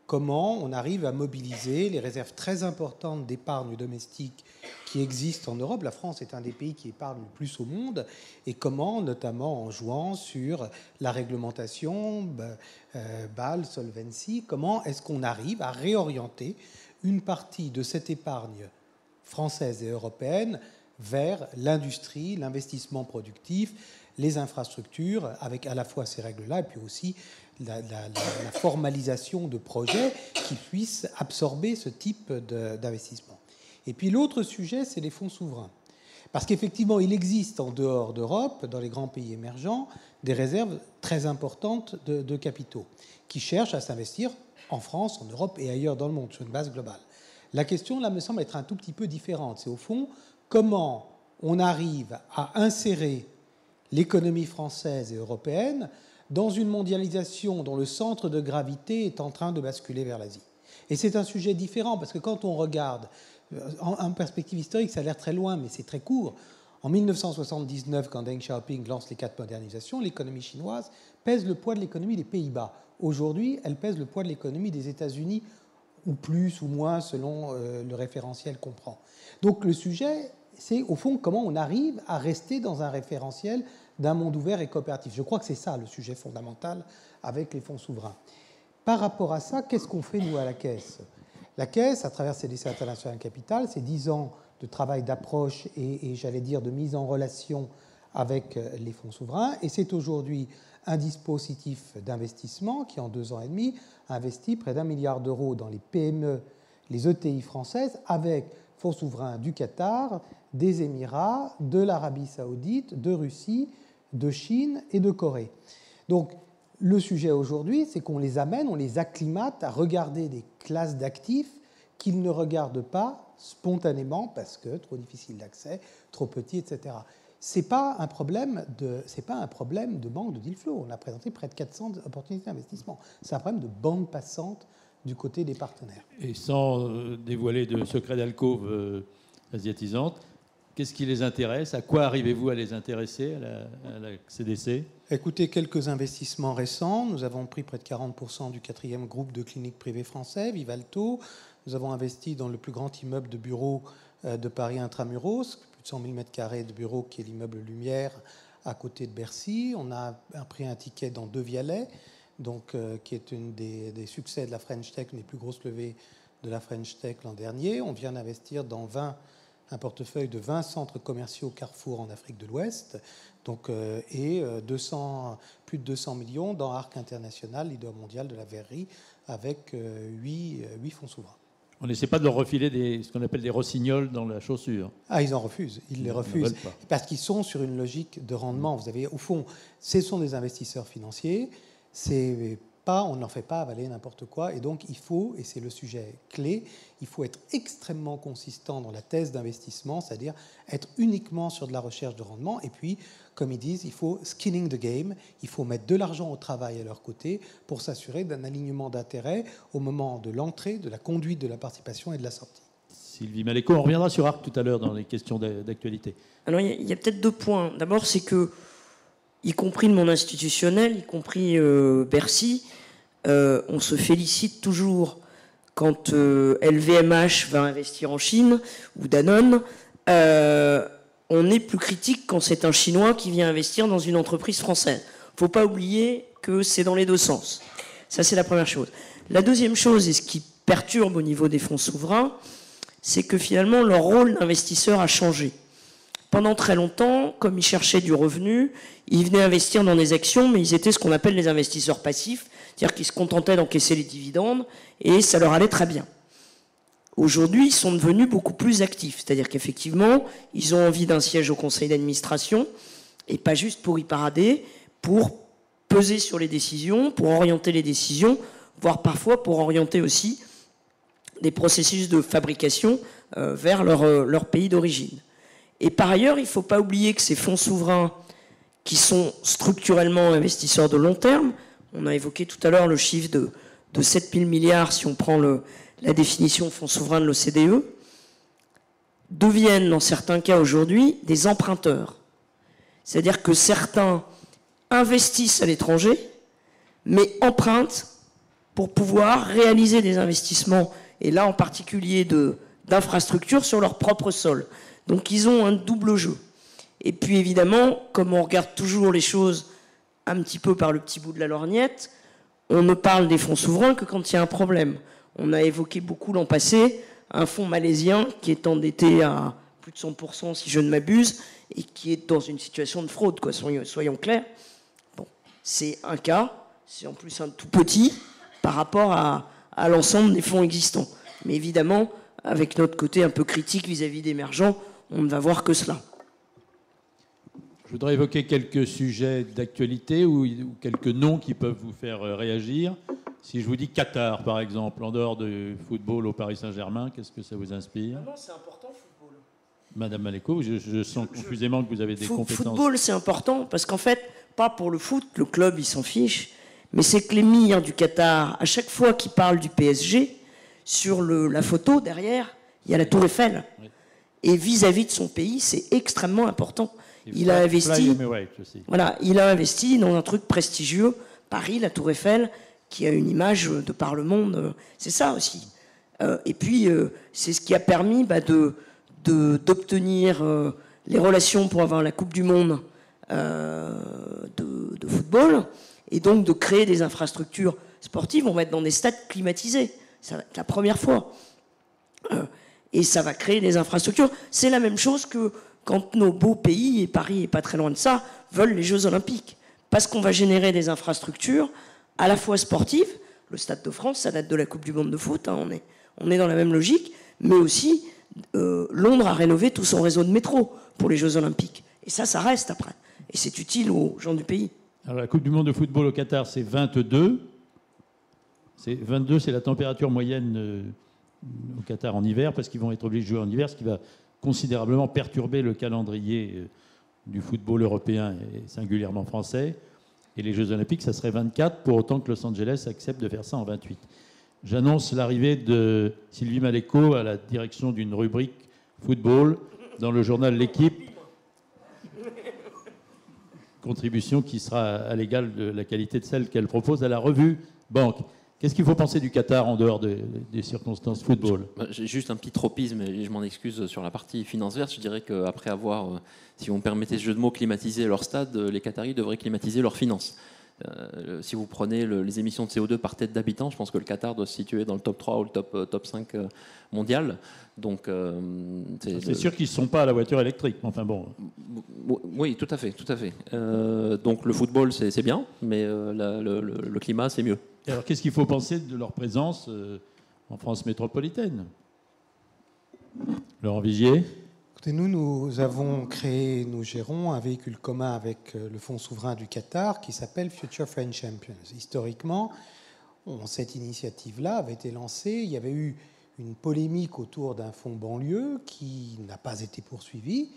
comment on arrive à mobiliser les réserves très importantes d'épargne domestique qui existent en Europe. La France est un des pays qui épargne le plus au monde. Et comment, notamment en jouant sur la réglementation, BAL, Solvency, comment est-ce qu'on arrive à réorienter une partie de cette épargne française et européenne vers l'industrie, l'investissement productif, les infrastructures, avec à la fois ces règles-là, et puis aussi la formalisation de projets qui puissent absorber ce type d'investissement. Et puis l'autre sujet, c'est les fonds souverains. Parce qu'effectivement, il existe en dehors d'Europe, dans les grands pays émergents, des réserves très importantes de capitaux qui cherchent à s'investir en France, en Europe et ailleurs dans le monde, sur une base globale. La question, là, me semble être un tout petit peu différente. C'est au fond, comment on arrive à insérer l'économie française et européenne dans une mondialisation dont le centre de gravité est en train de basculer vers l'Asie. Et c'est un sujet différent, parce que quand on regarde, en perspective historique, ça a l'air très loin, mais c'est très court. En 1979, quand Deng Xiaoping lance les 4 modernisations, l'économie chinoise pèse le poids de l'économie des Pays-Bas. Aujourd'hui, elle pèse le poids de l'économie des États-Unis, ou plus ou moins, selon le référentiel qu'on prend. Donc le sujet, c'est au fond comment on arrive à rester dans un référentiel d'un monde ouvert et coopératif. Je crois que c'est ça le sujet fondamental avec les fonds souverains. Par rapport à ça, qu'est-ce qu'on fait, nous, à la Caisse ? La Caisse, à travers ses lycées internationaux de capital, c'est 10 ans de travail d'approche et j'allais dire de mise en relation avec les fonds souverains. Et c'est aujourd'hui un dispositif d'investissement qui, en 2 ans et demi, a investi près d'1 milliard d'euros dans les PME, les ETI françaises, avec fonds souverains du Qatar, des Émirats, de l'Arabie saoudite, de Russie, de Chine et de Corée. Donc, le sujet aujourd'hui, c'est qu'on les amène, on les acclimate à regarder des classes d'actifs qu'ils ne regardent pas spontanément parce que trop difficile d'accès, trop petit, etc. C'est pas un problème de manque de deal flow. On a présenté près de 400 opportunités d'investissement. C'est un problème de bande passante du côté des partenaires. Et sans dévoiler de secrets d'alcôve asiatisante, qu'est-ce qui les intéresse ? À quoi arrivez-vous à les intéresser à la CDC ? Écoutez, quelques investissements récents. Nous avons pris près de 40% du 4e groupe de cliniques privées français, Vivalto. Nous avons investi dans le plus grand immeuble de bureaux de Paris Intramuros, plus de 100 000 m² de bureaux, qui est l'immeuble Lumière, à côté de Bercy. On a pris un ticket dans De Vialet, donc, qui est une des succès de la French Tech, une des plus grosses levées de la French Tech l'an dernier. On vient d'investir dans un portefeuille de 20 centres commerciaux Carrefour en Afrique de l'Ouest, donc, et plus de 200 millions dans Arc International, leader mondial de la verrerie, avec 8 fonds souverains. On n'essaie pas de leur refiler ce qu'on appelle des rossignols dans la chaussure. Ah, ils en refusent. Ils les refusent parce qu'ils sont sur une logique de rendement. Vous avez, au fond, ce sont des investisseurs financiers. On n'en fait pas avaler n'importe quoi. Et donc, il faut, et c'est le sujet clé, il faut être extrêmement consistant dans la thèse d'investissement, c'est-à-dire être uniquement sur de la recherche de rendement. Et puis, comme ils disent, il faut skinning the game, il faut mettre de l'argent au travail à leur côté pour s'assurer d'un alignement d'intérêts au moment de l'entrée, de la conduite de la participation et de la sortie. Sylvie Maléco, on reviendra sur Arc tout à l'heure dans les questions d'actualité. Alors, il y a peut-être 2 points. D'abord, c'est que, y compris le monde institutionnel, y compris Bercy, on se félicite toujours quand LVMH va investir en Chine, ou Danone, on est plus critique quand c'est un Chinois qui vient investir dans une entreprise française. Il ne faut pas oublier que c'est dans les deux sens. Ça, c'est la première chose. La deuxième chose, et ce qui perturbe au niveau des fonds souverains, c'est que finalement, leur rôle d'investisseur a changé. Pendant très longtemps, comme ils cherchaient du revenu, ils venaient investir dans des actions, mais ils étaient ce qu'on appelle les investisseurs passifs, c'est-à-dire qu'ils se contentaient d'encaisser les dividendes, et ça leur allait très bien. Aujourd'hui, ils sont devenus beaucoup plus actifs, c'est-à-dire qu'effectivement, ils ont envie d'un siège au conseil d'administration, et pas juste pour y parader, pour peser sur les décisions, pour orienter les décisions, voire parfois pour orienter aussi des processus de fabrication vers leur pays d'origine. Et par ailleurs, il ne faut pas oublier que ces fonds souverains qui sont structurellement investisseurs de long terme, on a évoqué tout à l'heure le chiffre de 7 000 milliards si on prend la définition fonds souverains de l'OCDE, deviennent dans certains cas aujourd'hui des emprunteurs. C'est-à-dire que certains investissent à l'étranger, mais empruntent pour pouvoir réaliser des investissements, et là en particulier d'infrastructures sur leur propre sol. Donc ils ont un double jeu. Et puis évidemment, comme on regarde toujours les choses un petit peu par le petit bout de la lorgnette, on ne parle des fonds souverains que quand il y a un problème. On a évoqué beaucoup l'an passé un fonds malaisien qui est endetté à plus de 100% si je ne m'abuse, et qui est dans une situation de fraude, quoi, soyons clairs. Bon, c'est un cas, c'est en plus un tout petit par rapport à l'ensemble des fonds existants. Mais évidemment, avec notre côté un peu critique vis-à-vis d'émergents, on ne va voir que cela. Je voudrais évoquer quelques sujets d'actualité ou quelques noms qui peuvent vous faire réagir. Si je vous dis Qatar, par exemple, en dehors du football au Paris Saint-Germain, qu'est-ce que ça vous inspire ? Non, c'est important, football. Madame Maléco, je sens confusément que vous avez des compétences. Football, c'est important parce qu'en fait, pas pour le foot, le club, il s'en fiche, mais c'est que l'émir du Qatar, à chaque fois qu'il parle du PSG, sur la photo derrière, il y a la Tour Eiffel. Oui. Et vis-à-vis de son pays, c'est extrêmement important. Il a investi dans un truc prestigieux, Paris, la Tour Eiffel, qui a une image de par le monde. C'est ça aussi. Et puis, c'est ce qui a permis d'obtenir les relations pour avoir la Coupe du Monde de football, et donc de créer des infrastructures sportives. On va être dans des stades climatisés. Ça va être la première fois. Et ça va créer des infrastructures. C'est la même chose que quand nos beaux pays, et Paris n'est pas très loin de ça, veulent les Jeux Olympiques. Parce qu'on va générer des infrastructures à la fois sportives. Le Stade de France, ça date de la Coupe du Monde de foot. Hein, on est dans la même logique. Mais aussi, Londres a rénové tout son réseau de métro pour les Jeux Olympiques. Et ça reste après. Et c'est utile aux gens du pays. Alors, la Coupe du Monde de football au Qatar, c'est 22. 22, c'est la température moyenne au Qatar en hiver, parce qu'ils vont être obligés de jouer en hiver, ce qui va considérablement perturber le calendrier du football européen et singulièrement français. Et les Jeux Olympiques, ça serait 24, pour autant que Los Angeles accepte de faire ça en 28. J'annonce l'arrivée de Sylvie Maléco à la direction d'une rubrique football dans le journal L'Équipe. Contribution qui sera à l'égal de la qualité de celle qu'elle propose à la revue Banque. Qu'est-ce qu'il faut penser du Qatar en dehors des circonstances football ? J'ai juste un petit tropisme, et je m'en excuse sur la partie finance verte. Je dirais qu'après avoir, si vous me permettez ce jeu de mots, climatisé leur stade, les Qataris devraient climatiser leurs finances. Si vous prenez les émissions de CO2 par tête d'habitant, je pense que le Qatar doit se situer dans le top 3 ou le top 5 mondial. Donc, c'est sûr qu'ils ne sont pas à la voiture électrique. Enfin bon. Oui, tout à fait. Donc le football, c'est bien, mais le climat, c'est mieux. Et alors, qu'est-ce qu'il faut penser de leur présence en France métropolitaine ? Laurent Vigier ? Écoutez, nous gérons un véhicule commun avec le Fonds souverain du Qatar qui s'appelle Future French Champions. Historiquement, cette initiative-là avait été lancée. Il y avait eu une polémique autour d'un fonds banlieue qui n'a pas été poursuivi.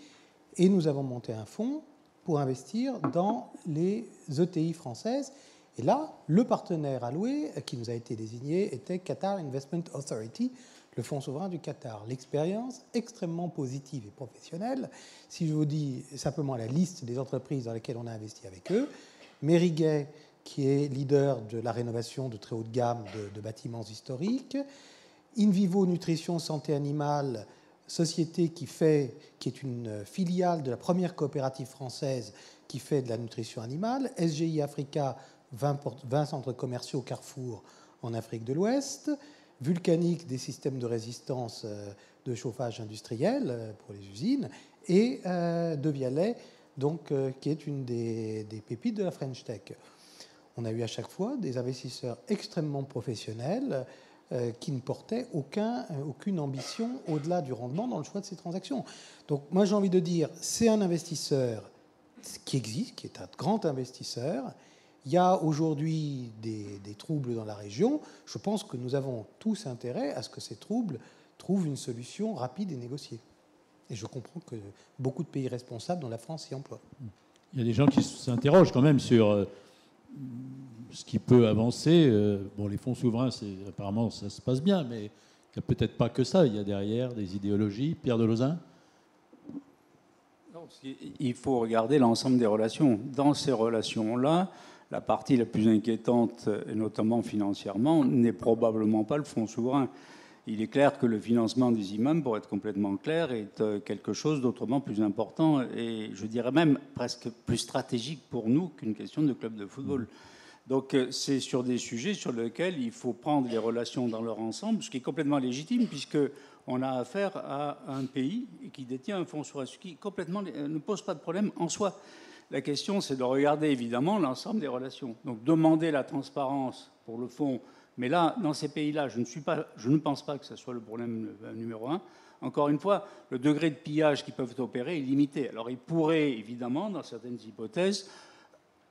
Et nous avons monté un fonds pour investir dans les ETI françaises. Et là, le partenaire alloué qui nous a été désigné était Qatar Investment Authority, le fonds souverain du Qatar. L'expérience extrêmement positive et professionnelle. Si je vous dis simplement la liste des entreprises dans lesquelles on a investi avec eux, Mériguet, qui est leader de la rénovation de très haute gamme de bâtiments historiques, In Vivo Nutrition Santé Animale, société qui est une filiale de la première coopérative française qui fait de la nutrition animale. SGI Africa, 20 centres commerciaux Carrefour en Afrique de l'Ouest. Vulcanique, des systèmes de résistance de chauffage industriel pour les usines. Et De Vialet, donc, qui est une des pépites de la French Tech. On a eu à chaque fois des investisseurs extrêmement professionnels qui ne portaient aucune ambition au-delà du rendement dans le choix de ces transactions. Donc moi j'ai envie de dire, c'est un investisseur qui existe, qui est un grand investisseur. Il y a aujourd'hui des troubles dans la région. Je pense que nous avons tous intérêt à ce que ces troubles trouvent une solution rapide et négociée. Et je comprends que beaucoup de pays responsables, dont la France, y emploient. Il y a des gens qui s'interrogent quand même sur ce qui peut avancer. Bon, les fonds souverains, apparemment, ça se passe bien, mais il n'y a peut-être pas que ça. Il y a derrière des idéologies. Pierre Delozin ? Il faut regarder l'ensemble des relations. Dans ces relations-là, la partie la plus inquiétante, et notamment financièrement, n'est probablement pas le fonds souverain. Il est clair que le financement des imams, pour être complètement clair, est quelque chose d'autrement plus important et je dirais même presque plus stratégique pour nous qu'une question de club de football. Donc c'est sur des sujets sur lesquels il faut prendre les relations dans leur ensemble, ce qui est complètement légitime puisqu'on a affaire à un pays qui détient un fonds souverain, ce qui complètement ne pose pas de problème en soi. La question, c'est de regarder évidemment l'ensemble des relations. Donc demander la transparence pour le fonds. Mais là, dans ces pays-là, je ne pense pas que ce soit le problème numéro un. Encore une fois, le degré de pillage qu'ils peuvent opérer est limité. Alors, ils pourraient, évidemment, dans certaines hypothèses,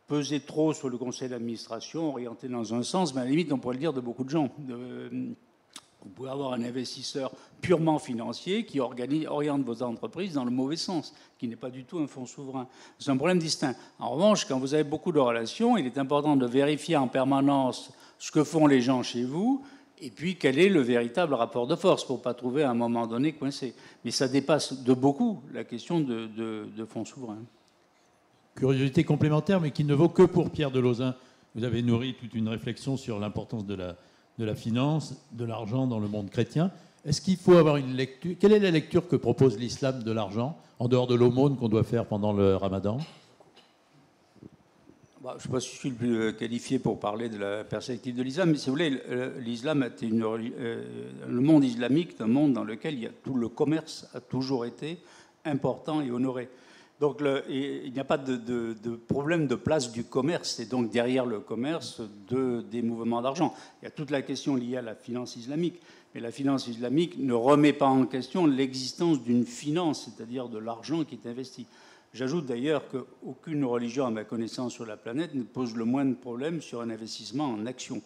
peser trop sur le conseil d'administration, orienter dans un sens, mais à la limite, on pourrait le dire de beaucoup de gens. Vous pouvez avoir un investisseur purement financier qui oriente vos entreprises dans le mauvais sens, qui n'est pas du tout un fonds souverain. C'est un problème distinct. En revanche, quand vous avez beaucoup de relations, il est important de vérifier en permanence ce que font les gens chez vous, et puis quel est le véritable rapport de force pour ne pas trouver à un moment donné coincé. Mais ça dépasse de beaucoup la question de fonds souverains. Curiosité complémentaire, mais qui ne vaut que pour Pierre Delozin. Vous avez nourri toute une réflexion sur l'importance de la finance, de l'argent dans le monde chrétien. Est-ce qu'il faut avoir une lecture ? Quelle est la lecture que propose l'islam de l'argent, en dehors de l'aumône qu'on doit faire pendant le ramadan ? Je ne sais pas si je suis le plus qualifié pour parler de la perspective de l'islam, mais si vous voulez, l'islam le monde islamique est un monde dans lequel tout le commerce a toujours été important et honoré. Donc il n'y a pas de problème de place du commerce, et donc derrière le commerce des mouvements d'argent. Il y a toute la question liée à la finance islamique, mais la finance islamique ne remet pas en question l'existence d'une finance, c'est-à-dire de l'argent qui est investi. J'ajoute d'ailleurs qu'aucune religion, à ma connaissance, sur la planète ne pose le moindre problème sur un investissement en actions.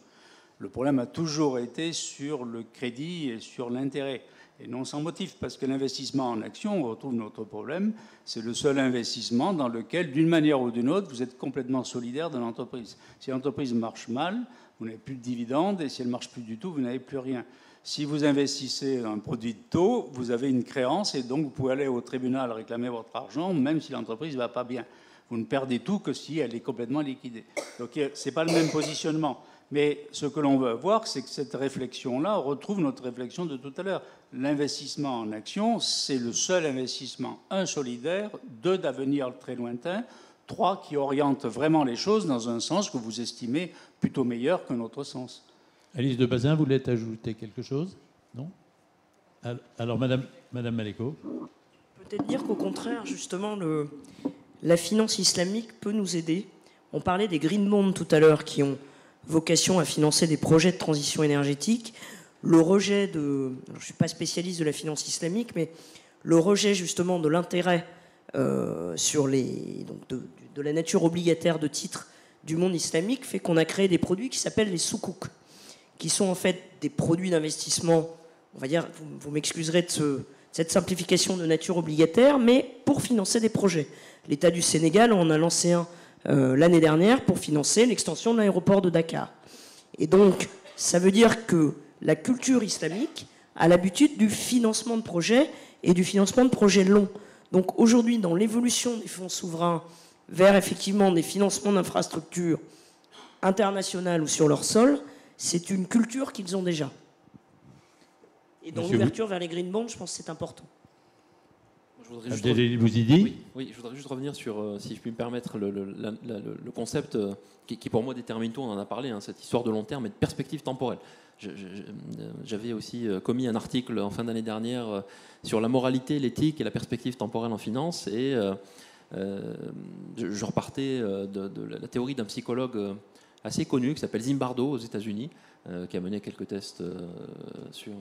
Le problème a toujours été sur le crédit et sur l'intérêt, et non sans motif, parce que l'investissement en actions, on retrouve notre problème, c'est le seul investissement dans lequel, d'une manière ou d'une autre, vous êtes complètement solidaire de l'entreprise. Si l'entreprise marche mal, vous n'avez plus de dividendes, et si elle ne marche plus du tout, vous n'avez plus rien. Si vous investissez dans un produit de taux, vous avez une créance et donc vous pouvez aller au tribunal réclamer votre argent, même si l'entreprise ne va pas bien. Vous ne perdez tout que si elle est complètement liquidée. Donc ce n'est pas le même positionnement. Mais ce que l'on veut voir, c'est que cette réflexion-là retrouve notre réflexion de tout à l'heure. L'investissement en action, c'est le seul investissement, un, solidaire, deux, d'avenir très lointain, trois, qui oriente vraiment les choses dans un sens que vous estimez plutôt meilleur qu'un autre sens. Alice de Bazin, vous voulez ajouter quelque chose ? Non ? Alors, Madame Maléco. Peut-être dire qu'au contraire, justement, la finance islamique peut nous aider. On parlait des green bonds tout à l'heure qui ont vocation à financer des projets de transition énergétique. Le rejet je ne suis pas spécialiste de la finance islamique, mais le rejet justement de l'intérêt sur de la nature obligataire de titres du monde islamique fait qu'on a créé des produits qui s'appellent les soukouk, qui sont en fait des produits d'investissement, on va dire, vous m'excuserez de cette simplification de nature obligataire, mais pour financer des projets. L'État du Sénégal en a lancé un l'année dernière pour financer l'extension de l'aéroport de Dakar. Et donc, ça veut dire que la culture islamique a l'habitude du financement de projets et du financement de projets longs. Donc aujourd'hui, dans l'évolution des fonds souverains vers effectivement des financements d'infrastructures internationales ou sur leur sol, c'est une culture qu'ils ont déjà. Et dans Monsieur l'ouverture vers les green bonds, je pense que c'est important. Je voudrais juste Abdeljalil Bouzidi. Oui, je voudrais juste revenir sur, si je puis me permettre, le concept qui pour moi détermine tout, on en a parlé, hein, cette histoire de long terme et de perspective temporelle. J'avais aussi commis un article en fin d'année dernière sur la moralité, l'éthique et la perspective temporelle en finance, et je repartais de la théorie d'un psychologue assez connu qui s'appelle Zimbardo aux États-Unis, qui a mené quelques tests sur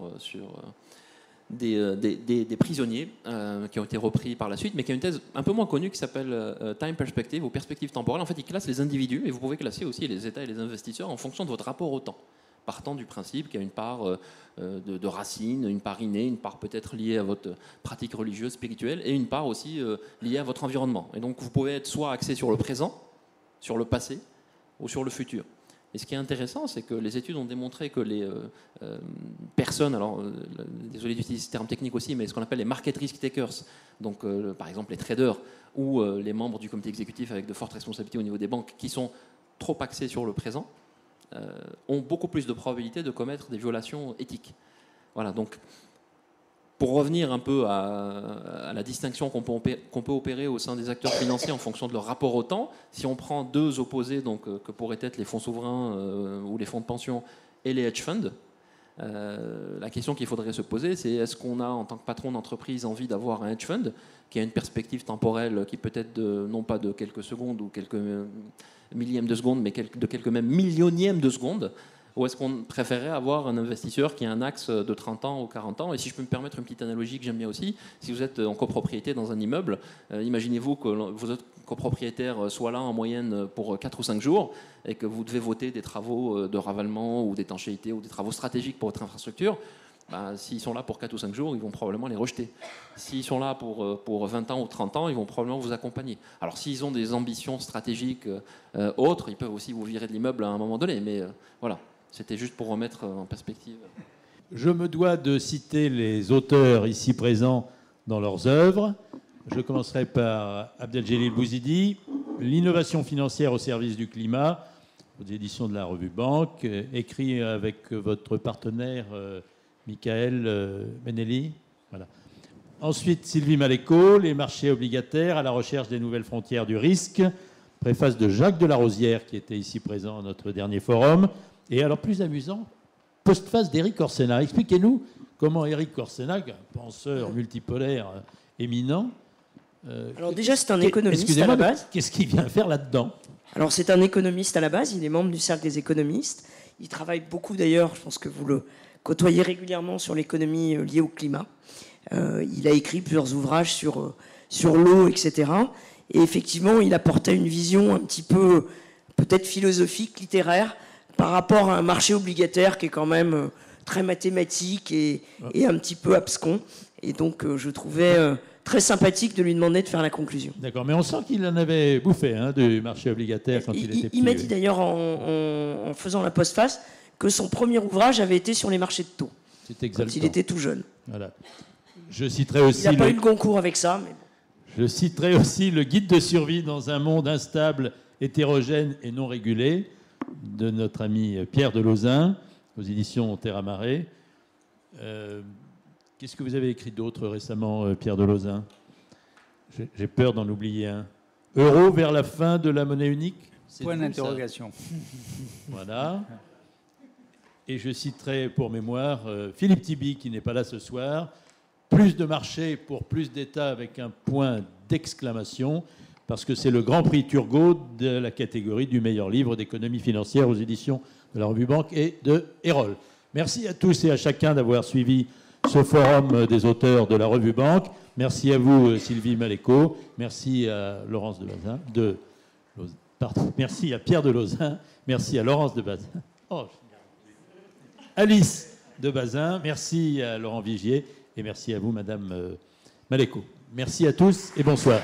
des prisonniers qui ont été repris par la suite, mais qui a une thèse un peu moins connue qui s'appelle Time Perspective ou perspective temporelle. En fait, il classe les individus, et vous pouvez classer aussi les États et les investisseurs en fonction de votre rapport au temps, partant du principe qu'il y a une part de racines, une part innée, une part peut-être liée à votre pratique religieuse, spirituelle, et une part aussi liée à votre environnement. Et donc, vous pouvez être soit axé sur le présent, sur le passé, ou sur le futur. Et ce qui est intéressant, c'est que les études ont démontré que les personnes, alors désolé d'utiliser ce terme technique aussi, mais ce qu'on appelle les market risk takers, donc par exemple les traders ou les membres du comité exécutif avec de fortes responsabilités au niveau des banques, qui sont trop axés sur le présent, ont beaucoup plus de probabilité de commettre des violations éthiques. Voilà, donc pour revenir un peu à la distinction qu'on peut opérer au sein des acteurs financiers en fonction de leur rapport au temps, si on prend deux opposés, donc, que pourraient être les fonds souverains ou les fonds de pension et les hedge funds, la question qu'il faudrait se poser, c'est est-ce qu'on a en tant que patron d'entreprise envie d'avoir un hedge fund qui a une perspective temporelle qui peut être non pas de quelques secondes ou quelques millièmes de seconde, mais de quelques même millionièmes de seconde, ou est-ce qu'on préférerait avoir un investisseur qui a un axe de 30 ans ou 40 ans? Et si je peux me permettre une petite analogie que j'aime bien aussi, si vous êtes en copropriété dans un immeuble, imaginez-vous que vos autres copropriétaires soient là en moyenne pour 4 ou 5 jours et que vous devez voter des travaux de ravalement ou d'étanchéité ou des travaux stratégiques pour votre infrastructure. S'ils sont là pour 4 ou 5 jours, ils vont probablement les rejeter. S'ils sont là pour 20 ans ou 30 ans, ils vont probablement vous accompagner. Alors s'ils ont des ambitions stratégiques autres, ils peuvent aussi vous virer de l'immeuble à un moment donné. Mais voilà. C'était juste pour remettre en perspective. Je me dois de citer les auteurs ici présents dans leurs œuvres. Je commencerai par Abdeljalil Bouzidi, L'innovation financière au service du climat, aux éditions de la revue Banque, écrit avec votre partenaire Michael Benelli. Voilà. Ensuite, Sylvie Maléco, Les marchés obligataires à la recherche des nouvelles frontières du risque, préface de Jacques Delarosière, qui était ici présent à notre dernier forum. Et alors, plus amusant, postface d'Éric Orsena. Expliquez-nous comment Éric Orsena, un penseur multipolaire éminent... alors déjà, c'est un économiste à la base. Qu'est-ce qu'il vient faire là-dedans? Alors, c'est un économiste à la base. Il est membre du Cercle des économistes. Il travaille beaucoup, d'ailleurs, je pense que vous le côtoyez régulièrement, sur l'économie liée au climat. Il a écrit plusieurs ouvrages sur l'eau, etc. Et effectivement, il apportait une vision un petit peu, peut-être philosophique, littéraire, par rapport à un marché obligataire qui est quand même très mathématique et un petit peu abscon. Et donc, je trouvais très sympathique de lui demander de faire la conclusion. D'accord, mais on sent qu'il en avait bouffé du marché obligataire quand il était petit. Il m'a dit d'ailleurs, en faisant la postface, que son premier ouvrage avait été sur les marchés de taux, quand il était tout jeune. Voilà. Je citerai aussi... Il n'a pas eu le concours avec ça. Mais... Je citerai aussi le guide de survie dans un monde instable, hétérogène et non régulé, de notre ami Pierre Delozin, aux éditions Terre Marée. Qu'est-ce que vous avez écrit d'autre récemment, Pierre Delozin? J'ai peur d'en oublier un. Euro vers la fin de la monnaie unique? Point d'interrogation. Voilà. Et je citerai pour mémoire Philippe Tiby, qui n'est pas là ce soir. Plus de marché pour plus d'État, avec un point d'exclamation, parce que c'est le Grand Prix Turgot de la catégorie du meilleur livre d'économie financière aux éditions de la revue Banque et de Erol. Merci à tous et à chacun d'avoir suivi ce forum des auteurs de la revue Banque. Merci à vous, Sylvie Maléco. Merci à Laurence de Bazin. Merci à Pierre Delozin. Merci à Laurence de Bazin. Alice de Bazin. Merci à Laurent Vigier. Et merci à vous, Madame Maléco. Merci à tous et bonsoir.